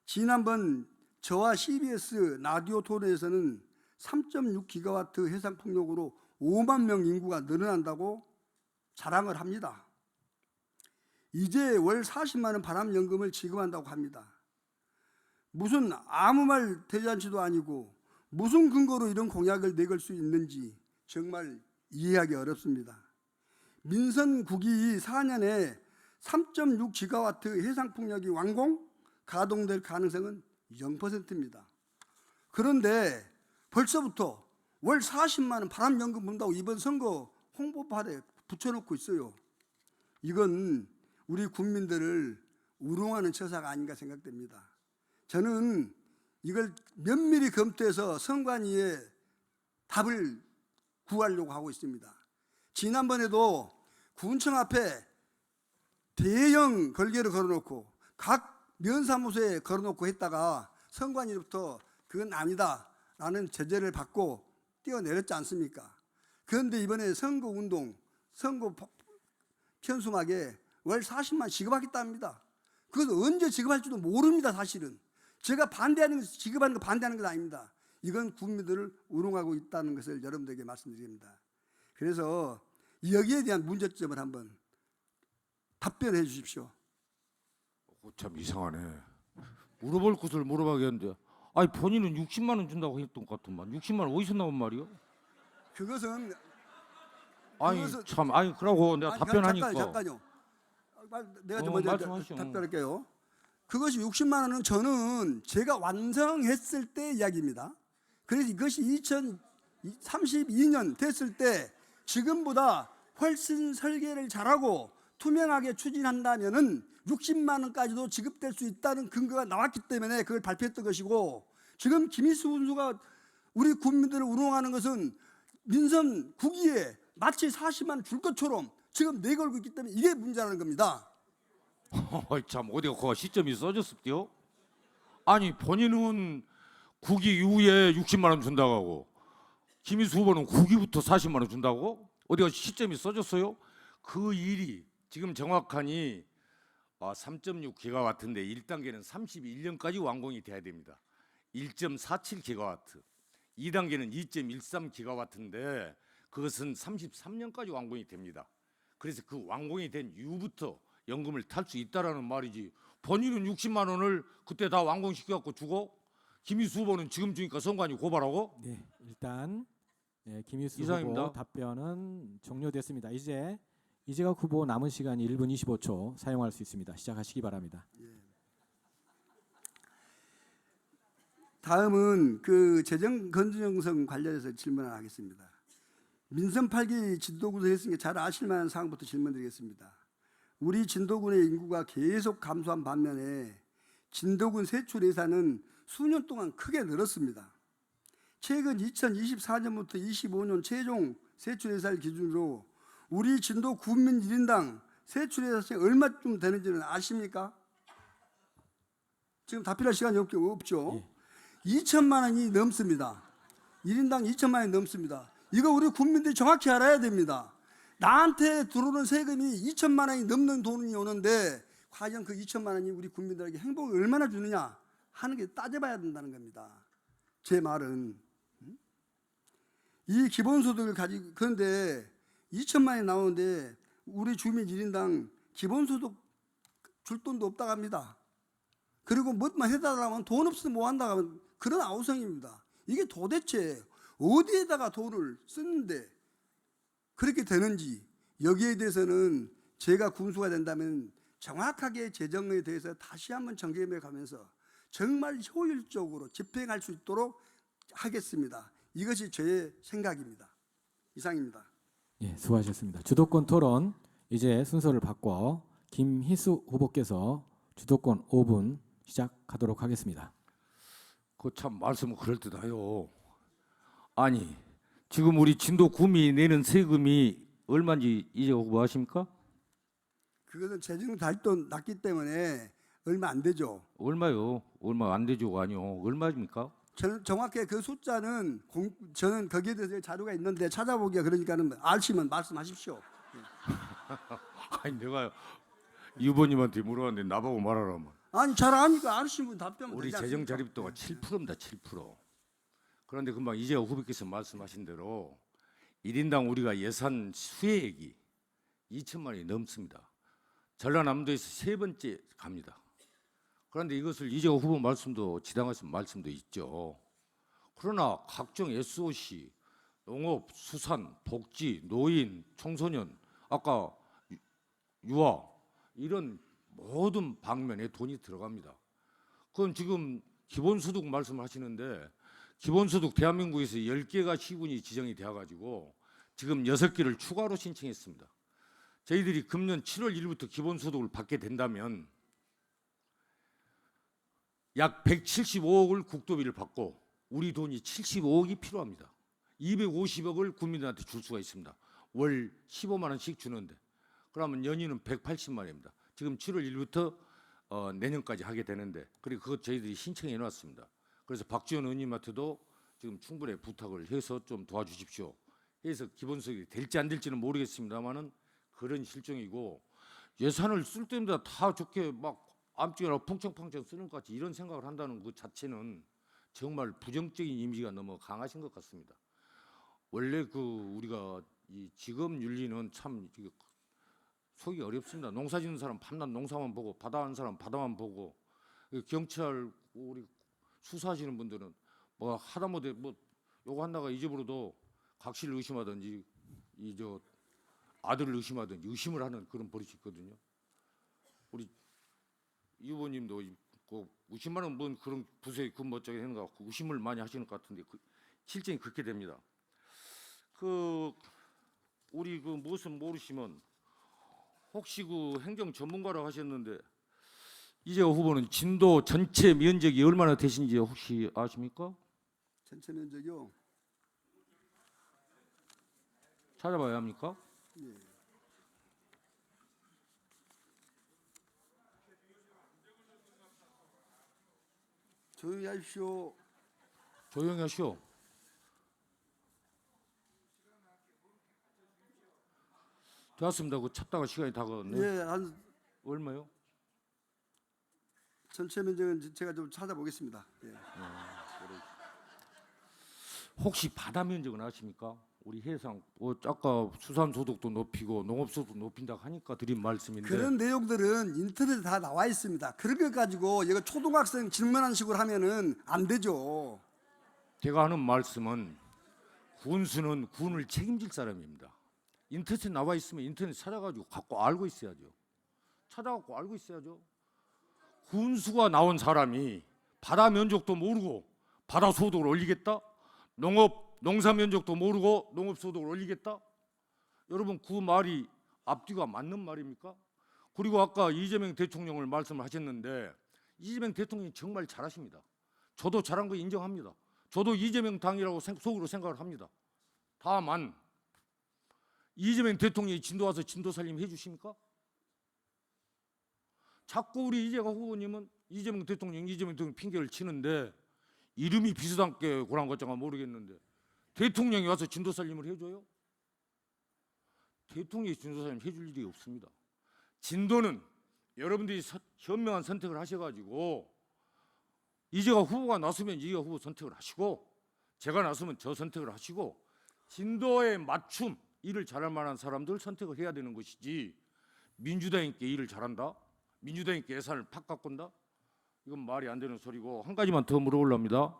지난번 저와 CBS 라디오 토론에서는 3.6기가와트 해상풍력으로 5만 명 인구가 늘어난다고 자랑을 합니다. 이제 월 40만 원 바람연금을 지급한다고 합니다. 무슨 아무 말 대잔치도 아니고 무슨 근거로 이런 공약을 내걸 수 있는지 정말 이해하기 어렵습니다. 민선 9기 4년에 3.6기가와트 해상풍력이 완공, 가동될 가능성은 0%입니다. 그런데 벌써부터 월 40만 원 바람연금 분다고 이번 선거 홍보판에 붙여놓고 있어요. 이건 우리 국민들을 우롱하는 처사가 아닌가 생각됩니다. 저는 이걸 면밀히 검토해서 선관위에 답을 구하려고 하고 있습니다. 지난번에도 군청 앞에 대형 걸개를 걸어놓고 각 면사무소에 걸어놓고 했다가 선관위로부터 그건 아니다라는 제재를 받고 뛰어내렸지 않습니까? 그런데 이번에 선거운동, 선거 편수막에 월 40만 지급하겠답니다. 그것도 언제 지급할지도 모릅니다. 사실은 제가 반대하는 것, 지급하는 거 반대하는 건 아닙니다. 이건 국민들을 우롱하고 있다는 것을 여러분들에게 말씀드립니다. 그래서 여기에 대한 문제점을 한번 답변해 주십시오. 참 이상하네. 물어볼 것을 물어봐야겠는데, 아니 본인은 60만 원 준다고 했던 것 같더만 60만 원 어디서 나온 말이요? 그것은 아니 참, 아니 그러고 내가 아니, 답변하니까. 잠깐요. 내가 좀 먼저 말씀하시오. 답변할게요. 그것이 60만 원은 저는 제가 완성했을 때 이야기입니다. 그래서 이것이 2032년 됐을 때 지금보다 훨씬 설계를 잘하고 투명하게 추진한다면은 60만 원까지도 지급될 수 있다는 근거가 나왔기 때문에 그걸 발표했던 것이고, 지금 김희수 군수가 우리 국민들을 우롱하는 것은 민선 국위에 마치 40만 원 줄 것처럼 지금 내걸고 있기 때문에 이게 문제라는 겁니다. 참 어디가 그 시점이 써졌을게요? 아니 본인은 국위 이후에 60만 원 준다고 하고 김희수 후보는 국위부터 40만 원 준다고? 어디가 시점이 써졌어요? 그 일이 지금 정확하니 3.6 기가와트인데 1단계는 31년까지 완공이 돼야 됩니다. 1.47 기가와트. 2단계는 2.13 기가와트인데 그것은 33년까지 완공이 됩니다. 그래서 그 완공이 된 이후부터 연금을 탈 수 있다라는 말이지. 본인은 60만 원을 그때 다 완공시켜 갖고 주고 김희수 후보는 지금 주니까 선관위 고발하고? 네, 일단 김희수 이상입니다. 후보 답변은 종료됐습니다. 이제 이재각 후보 남은 시간이 1분 25초 사용할 수 있습니다. 시작하시기 바랍니다. 다음은 그 재정 건전성 관련해서 질문을 하겠습니다. 민선 8기 진도군을 했으니까 잘 아실 만한 사항부터 질문드리겠습니다. 우리 진도군의 인구가 계속 감소한 반면에 진도군 세출 예산은 수년 동안 크게 늘었습니다. 최근 2024년부터 25년 최종 세출 예산을 기준으로 우리 진도 군민 1인당 세출 예산이 얼마쯤 되는지는 아십니까? 지금 답변할 시간이 없죠. 2천만 원이 넘습니다. 1인당 2천만 원이 넘습니다. 이거 우리 국민들이 정확히 알아야 됩니다. 나한테 들어오는 세금이 2천만 원이 넘는 돈이 오는데 과연 그 2천만 원이 우리 국민들에게 행복을 얼마나 주느냐 하는 게 따져봐야 된다는 겁니다. 제 말은 이 기본소득을 가지고, 그런데 2천만 원이 나오는데 우리 주민 1인당 기본소득 줄 돈도 없다고 합니다. 그리고 뭐만 해달라면 돈 없으면 뭐 한다고 하면 그런 아우성입니다. 이게 도대체 어디에다가 돈을 쓰는데 그렇게 되는지, 여기에 대해서는 제가 군수가 된다면 정확하게 재정에 대해서 다시 한번 점검해 가면서 정말 효율적으로 집행할 수 있도록 하겠습니다. 이것이 제 생각입니다. 이상입니다. 예, 수고하셨습니다. 주도권 토론 이제 순서를 바꿔 김희수 후보께서 주도권 5분 시작하도록 하겠습니다. 그 참 말씀은 그럴듯해요. 아니 지금 우리 진도 구미 내는 세금이 얼마인지 이제 후보 아십니까? 그것은 재정 달도 낮기 때문에 얼마 안 되죠. 얼마요? 얼마 안 되죠가 아니요. 얼마입니까? 저는 정확하게 그 숫자는 저는 거기에 대해서 자료가 있는데 찾아보기가 그러니까는 아시면 말씀하십시오. 아니 내가 이 후보님한테 물어봤는데 나보고 말하라면 아니 잘 아니까 아시는 분 답변하면 우리 되지 재정 않습니까? 자립도가 7%입니다. 7%. 그런데 금방 이재호 후보께서 말씀하신 대로 1인당 우리가 예산 수혜액이 2천만 원이 넘습니다. 전라남도에서 세 번째 갑니다. 그런데 이것을 이재호 후보 말씀도 지당하신 말씀도 있죠. 그러나 각종 SOC, 농업, 수산, 복지, 노인, 청소년, 아까 유아 이런 모든 방면에 돈이 들어갑니다. 그럼 지금 기본소득 말씀하시는데 기본소득 대한민국에서 10개가 시군이 지정이 되어가지고 지금 6개를 추가로 신청했습니다. 저희들이 금년 7월 1일부터 기본소득을 받게 된다면 약 175억을 국도비를 받고 우리 돈이 75억이 필요합니다. 250억을 국민들한테 줄 수가 있습니다. 월 15만 원씩 주는데 그러면 연인은 180만 원입니다. 지금 7월 1일부터 내년까지 하게 되는데 그리고 그것 저희들이 신청해 놨습니다. 그래서 박지원 의원님한테도 지금 충분히 부탁을 해서 좀 도와주십시오. 해서 기본소득이 될지 안 될지는 모르겠습니다만은 그런 실정이고, 예산을 쓸 때마다 다 좋게 막 암찍이나 펑청펑청 쓰는 것 같이 이런 생각을 한다는 그 자체는 정말 부정적인 이미지가 너무 강하신 것 같습니다. 원래 그 우리가 이 직업 윤리는 참 이게 속이 어렵습니다. 농사 짓는 사람 밤낮 농사만 보고, 바다 하는 사람 바다만 보고, 경찰 우리 수사하시는 분들은 뭐 하다못해 뭐 요거 한다가 이 집으로도 각시를 의심하든지 이 저 아들을 의심하든지 의심을 하는 그런 버릇이 있거든요. 우리 이 후보님도 그 의심하는 분 그런 부서에 근무자게 하는 것 같고 의심을 많이 하시는 것 같은데 실정이 그렇게 됩니다. 그 우리 그 무엇은 모르시면 혹시 그 행정 전문가라고 하셨는데 이재호 후보는 진도 전체 면적이 얼마나 되신지 혹시 아십니까? 전체 면적이요. 찾아봐야 합니까? 예. 조용히 하십시오. 조용히 하시오. 되었습니다. 그 찾다가 시간이 다 갔네. 예, 한 얼마요? 전체 면적은 제가 좀 찾아보겠습니다. 예. 혹시 바다 면적은 아십니까? 우리 해상 아까 수산 소득도 높이고 농업 소득도 높인다고 하니까 드린 말씀인데 그런 내용들은 인터넷에 다 나와 있습니다. 그런 거 가지고 이거 초등학생 질문한 식으로 하면은 안 되죠. 제가 하는 말씀은 군수는 군을 책임질 사람입니다. 인터넷에 나와 있으면 인터넷 찾아가지고 갖고 알고 있어야죠. 찾아갖고 알고 있어야죠. 군수가 나온 사람이 바다 면적도 모르고 바다 소득을 올리겠다? 농사 면적도 모르고 농업 소득을 올리겠다? 여러분 그 말이 앞뒤가 맞는 말입니까? 그리고 아까 이재명 대통령을 말씀을 하셨는데 이재명 대통령이 정말 잘하십니다. 저도 잘한 거 인정합니다. 저도 이재명 당이라고 속으로 생각을 합니다. 다만 이재명 대통령이 진도 와서 진도 살림 해주십니까? 자꾸 우리 이재가 후보님은 이재명 대통령 핑계를 치는데 이름이 비슷한 게 고란 것장가 모르겠는데 대통령이 와서 진도 살림을 해줘요? 대통령이 진도 살림 해줄 일이 없습니다. 진도는 여러분들이 현명한 선택을 하셔가지고 이재가 후보가 나서면 이재가 후보 선택을 하시고 제가 나서면 저 선택을 하시고 진도에 맞춤 일을 잘할 만한 사람들 선택을 해야 되는 것이지 민주당인께 일을 잘한다? 민주당인께 예산을 팍 깎은다? 이건 말이 안 되는 소리고 한 가지만 더 물어보려합니다.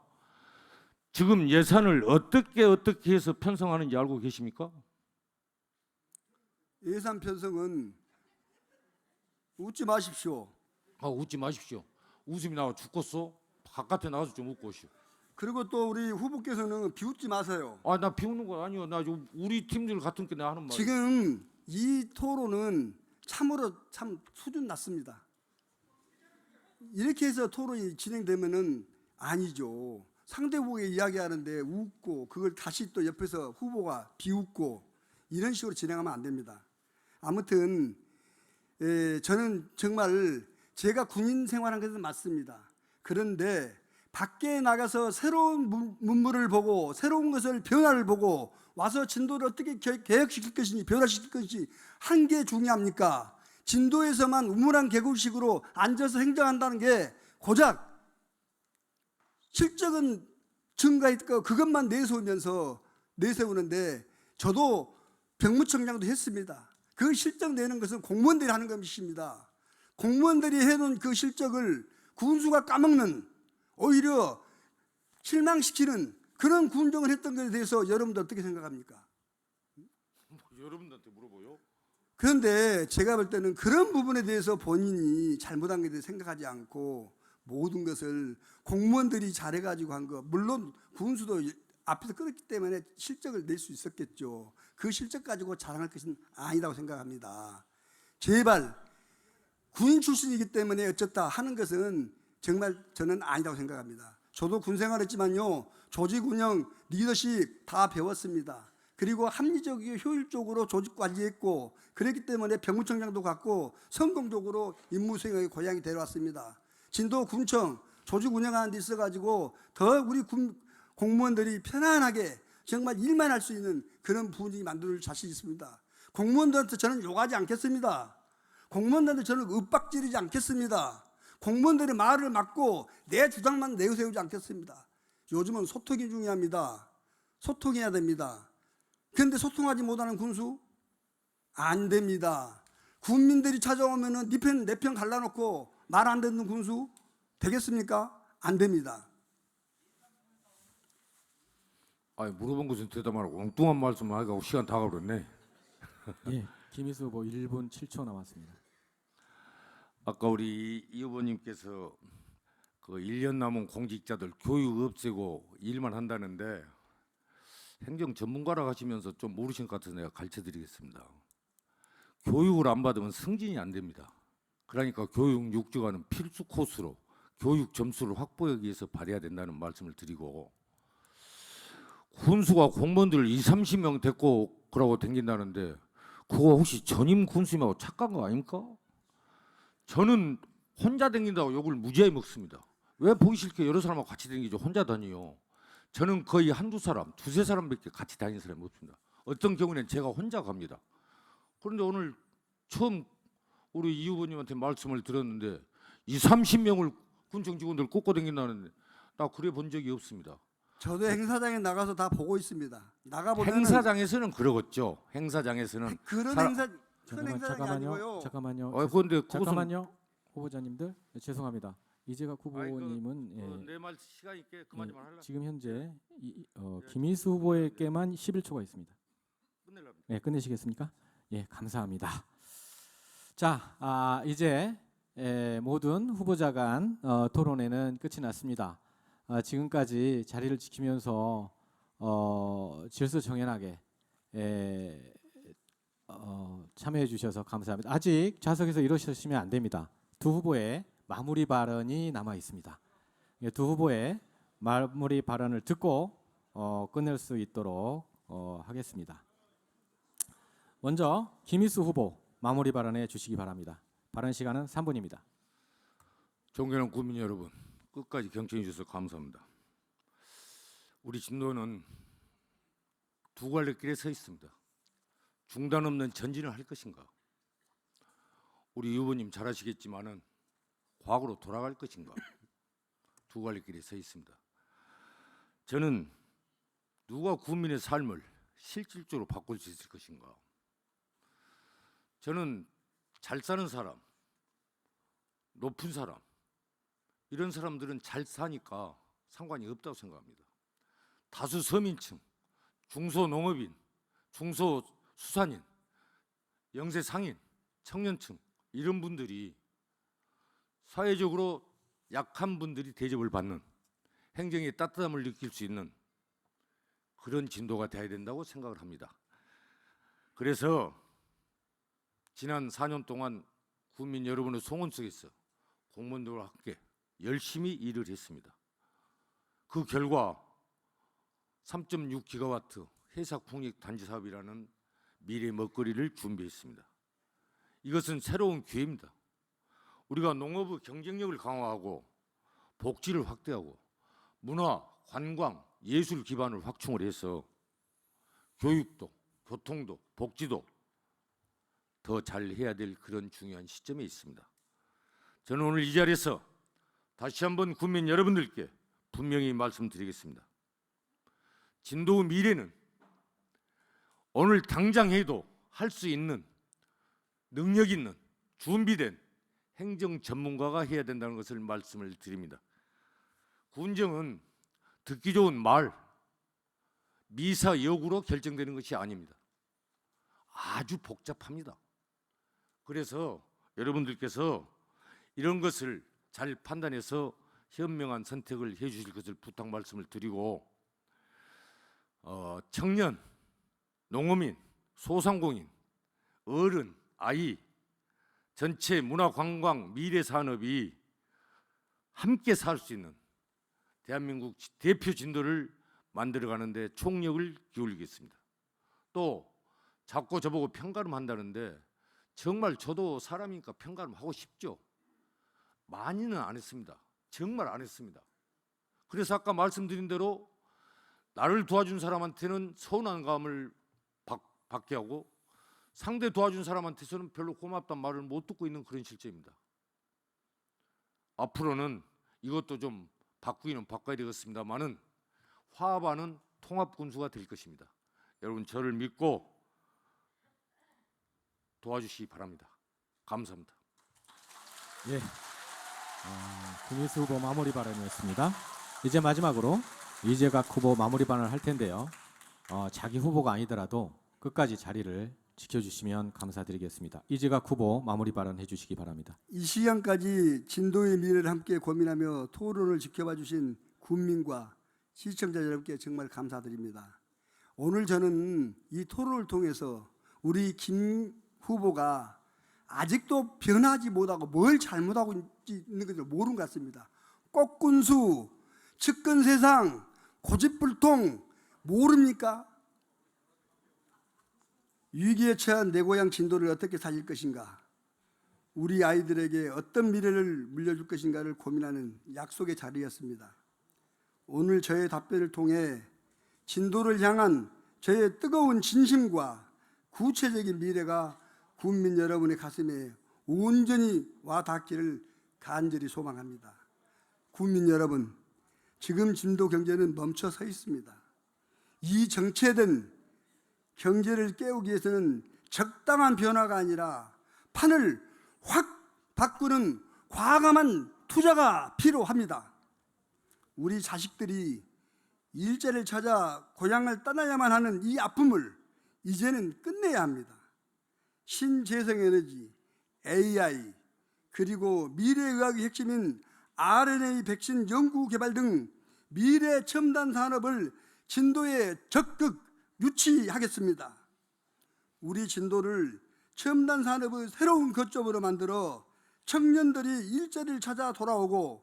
지금 예산을 어떻게 해서 편성하는지 알고 계십니까? 예산 편성은 웃지 마십시오. 웃지 마십시오. 웃음이 나와 죽겠어? 바깥에 나가서 좀 웃고 오시오. 그리고 또 우리 후보께서는 비웃지 마세요. 나 비우는 거 아니요. 나 우리 팀들 같은 게 내가 하는 말. 지금 이 토론은 참으로 참 수준 낮습니다. 이렇게 해서 토론이 진행되면은 아니죠. 상대 후보가 이야기하는데 웃고 그걸 다시 또 옆에서 후보가 비웃고 이런 식으로 진행하면 안 됩니다. 아무튼 저는 정말 제가 군인 생활한 것은 맞습니다. 그런데 밖에 나가서 새로운 문물을 보고 새로운 것을 변화를 보고 와서 진도를 어떻게 개혁시킬 것인지 변화시킬 것인지 한 게 중요합니까? 진도에서만 우물안 개구식으로 앉아서 행정한다는 게 고작 실적은 증가했고 그것만 내세우는데 저도 병무청장도 했습니다. 그 실적 내는 것은 공무원들이 하는 것입니다. 공무원들이 해놓은 그 실적을 군수가 까먹는 오히려 실망시키는 그런 군정을 했던 것에 대해서 여러분들 어떻게 생각합니까? 여러분들한테 물어보요. 그런데 제가 볼 때는 그런 부분에 대해서 본인이 잘못한 것에 대해 생각하지 않고 모든 것을 공무원들이 잘해가지고 한 거, 물론 군수도 앞에서 끌었기 때문에 실적을 낼 수 있었겠죠. 그 실적 가지고 자랑할 것은 아니라고 생각합니다. 제발 군인 출신이기 때문에 어쩌다 하는 것은 정말 저는 아니라고 생각합니다. 저도 군 생활했지만요, 조직 운영, 리더십 다 배웠습니다. 그리고 합리적이고 효율적으로 조직 관리했고 그랬기 때문에 병무청장도 갖고 성공적으로 임무 수행의 고향이 데려왔습니다. 진도 군청 조직 운영하는 데 있어가지고 더 우리 공무원들이 편안하게 정말 일만 할 수 있는 그런 분위기 만들 자신 있습니다. 공무원들한테 저는 욕하지 않겠습니다. 공무원들한테 저는 윽박지르지 않겠습니다. 공무원들의 말을 막고 내 주장만 내세우지 않겠습니다. 요즘은 소통이 중요합니다. 소통해야 됩니다. 그런데 소통하지 못하는 군수? 안 됩니다. 국민들이 찾아오면은 내 편 갈라놓고 말 안 듣는 군수 되겠습니까? 안 됩니다. 아니 물어본 것은 대답하라고 엉뚱한 말씀 하고 시간 다 가버렸네. 예, 김희수 후보 1분 7초 남았습니다. 아까 우리 이 후보님께서 그 1년 남은 공직자들 교육 없애고 일만 한다는데 행정 전문가라 하시면서 좀 모르신 것 같아서 내가 가르쳐드리겠습니다. 교육을 안 받으면 승진이 안 됩니다. 그러니까 교육 6주간은 필수 코스로 교육 점수를 확보하기 위해서 발해야 된다는 말씀을 드리고, 군수가 공무원들 20-30명 데리고 그러고 댕긴다는데 그거 혹시 전임 군수님하고 착각한 거 아닙니까? 저는 혼자 댕긴다고 욕을 무지하게 먹습니다. 왜 보기 싫게 여러 사람하고 같이 댕기죠? 혼자 다니요. 저는 거의 한두 사람, 두세 사람밖에 같이 다니는 사람이 없습니다. 어떤 경우는 제가 혼자 갑니다. 그런데 오늘 처음 우리 이 후보님한테 말씀을 들었는데 20-30명을 군청 직원들 꽂고 댕긴다는데 나 그래 본 적이 없습니다. 저도 행사장에 나가서 다 보고 있습니다. 나가보면 행사장에서는 그러겠죠. 행사장에서는 그런 사람- 행사 큰 행사장이 아니고요. 잠깐만요. 그런데 그것은 잠깐만요. 후보자님들 죄송합니다. 이재각 후보님은 내말 시간 있게 그만 좀 하려고. 지금 현재 김희수 후보에게만 11초가 있습니다. 끝내려고. 네, 끝내시겠습니까? 예, 감사합니다. 자, 이제 모든 후보자 간 토론회는 끝이 났습니다. 지금까지 자리를 지키면서 질서정연하게 참여해 주셔서 감사합니다. 아직 좌석에서 일어서시면 안 됩니다. 두 후보의 마무리 발언이 남아 있습니다. 두 후보의 마무리 발언을 듣고 끝낼 수 있도록 하겠습니다. 먼저 김희수 후보 마무리 발언해 주시기 바랍니다. 발언 시간은 3분입니다. 존경하는 국민 여러분, 끝까지 경청해 주셔서 감사합니다. 우리 진도는 두 갈래길에 서 있습니다. 중단 없는 전진을 할 것인가? 우리 후보님 잘 아시겠지만은 과거로 돌아갈 것인가? 두 갈래길에 서 있습니다. 저는 누가 국민의 삶을 실질적으로 바꿀 수 있을 것인가? 저는 잘 사는 사람, 높은 사람, 이런 사람들은 잘 사니까 상관이 없다고 생각합니다. 다수 서민층, 중소농업인, 중소수산인, 영세 상인, 청년층 이런 분들이 사회적으로 약한 분들이 대접을 받는, 행정의 따뜻함을 느낄 수 있는 그런 진도가 돼야 된다고 생각을 합니다. 그래서 지난 4년 동안 국민 여러분의 송원 속에서 공무원들과 함께 열심히 일을 했습니다. 그 결과 3.6기가와트 해사 풍력 단지 사업이라는 미래 먹거리를 준비했습니다. 이것은 새로운 기회입니다. 우리가 농업의 경쟁력을 강화하고 복지를 확대하고 문화, 관광, 예술 기반을 확충을 해서 교육도, 교통도, 복지도 더 잘해야 될 그런 중요한 시점에 있습니다. 저는 오늘 이 자리에서 다시 한번 국민 여러분들께 분명히 말씀드리겠습니다. 진도의 미래는 오늘 당장 해도 할 수 있는 능력 있는 준비된 행정 전문가가 해야 된다는 것을 말씀을 드립니다. 군정은 듣기 좋은 말, 미사 여구로 결정되는 것이 아닙니다. 아주 복잡합니다. 그래서 여러분들께서 이런 것을 잘 판단해서 현명한 선택을 해 주실 것을 부탁 말씀을 드리고, 청년, 농어민, 소상공인, 어른, 아이, 전체 문화, 관광, 미래 산업이 함께 살 수 있는 대한민국 대표 진도를 만들어가는 데 총력을 기울이겠습니다. 또 자꾸 저보고 평가름 한다는데 정말 저도 사람이니까 평가름 하고 싶죠. 많이는 안 했습니다. 정말 안 했습니다. 그래서 아까 말씀드린 대로 나를 도와준 사람한테는 서운한 감을 받게 하고 상대 도와준 사람한테서는 별로 고맙단 말을 못 듣고 있는 그런 실제입니다. 앞으로는 이것도 좀 바꾸기는 바꿔야 되겠습니다만은 화합하는 통합군수가 될 것입니다. 여러분 저를 믿고 도와주시기 바랍니다. 감사합니다. 예. 김일수 후보 마무리 발언이었습니다. 이제 마지막으로 이재각 후보 마무리 발언을 할 텐데요. 자기 후보가 아니더라도 끝까지 자리를 지켜주시면 감사드리겠습니다. 이재각 후보 마무리 발언해 주시기 바랍니다. 이 시간까지 진도의 미래를 함께 고민하며 토론을 지켜봐 주신 국민과 시청자 여러분께 정말 감사드립니다. 오늘 저는 이 토론을 통해서 우리 김 후보가 아직도 변하지 못하고 뭘 잘못하고 있는 것을 모르는 것 같습니다. 꺾군수, 측근세상, 고집불통 모릅니까? 위기에 처한 내 고향 진도를 어떻게 살릴 것인가, 우리 아이들에게 어떤 미래를 물려줄 것인가를 고민하는 약속의 자리였습니다. 오늘 저의 답변을 통해 진도를 향한 저의 뜨거운 진심과 구체적인 미래가 국민 여러분의 가슴에 온전히 와 닿기를 간절히 소망합니다. 국민 여러분, 지금 진도 경제는 멈춰 서 있습니다. 이 정체된 경제를 깨우기 위해서는 적당한 변화가 아니라 판을 확 바꾸는 과감한 투자가 필요합니다. 우리 자식들이 일자리를 찾아 고향을 떠나야만 하는 이 아픔을 이제는 끝내야 합니다. 신재생에너지, AI, 그리고 미래의학의 핵심인 RNA 백신 연구 개발 등 미래 첨단 산업을 진도에 적극 유치하겠습니다. 우리 진도를 첨단 산업의 새로운 거점으로 만들어 청년들이 일자리를 찾아 돌아오고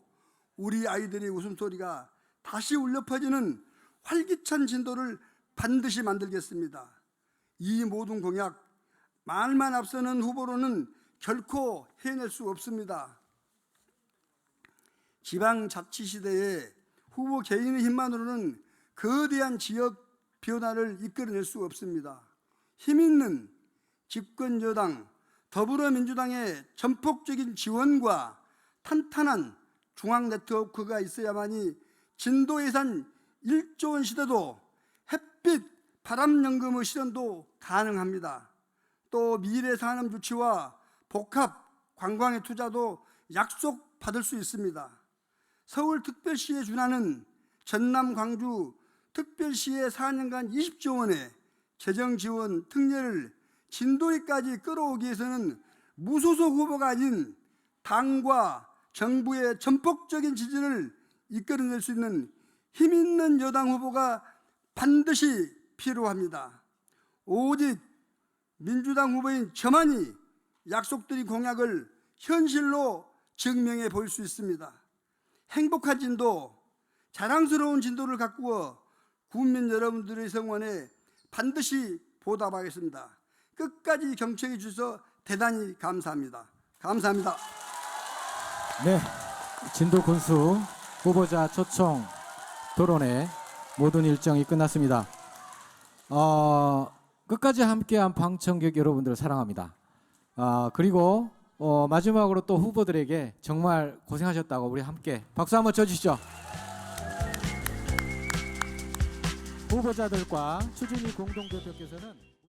우리 아이들의 웃음소리가 다시 울려 퍼지는 활기찬 진도를 반드시 만들겠습니다. 이 모든 공약, 말만 앞서는 후보로는 결코 해낼 수 없습니다. 지방자치시대에 후보 개인의 힘만으로는 거대한 지역 변화를 이끌어낼 수 없습니다. 힘있는 집권여당 더불어민주당의 전폭적인 지원과 탄탄한 중앙 네트워크가 있어야만이 진도 예산 1조 원 시대도 햇빛 바람연금의 실현도 가능합니다. 또 미래 산업 유치와 복합 관광의 투자도 약속받을 수 있습니다. 서울특별시에 준하는 전남 광주 특별시의 4년간 20조 원의 재정 지원 특례를 진도에까지 끌어오기 위해서는 무소속 후보가 아닌 당과 정부의 전폭적인 지지를 이끌어낼 수 있는 힘있는 여당 후보가 반드시 필요합니다. 오직 민주당 후보인 저만이 약속드린 공약을 현실로 증명해 볼 수 있습니다. 행복한 진도, 자랑스러운 진도를 가꾸어 국민 여러분들의 성원에 반드시 보답하겠습니다. 끝까지 경청해 주셔서 대단히 감사합니다. 감사합니다. 네, 진도 군수 후보자 초청 토론회 모든 일정이 끝났습니다. 끝까지 함께한 방청객 여러분들 사랑합니다. 그리고 마지막으로 또 후보들에게 정말 고생하셨다고 우리 함께 박수 한번 쳐주시죠. 후보자들과 추진위 공동대표께서는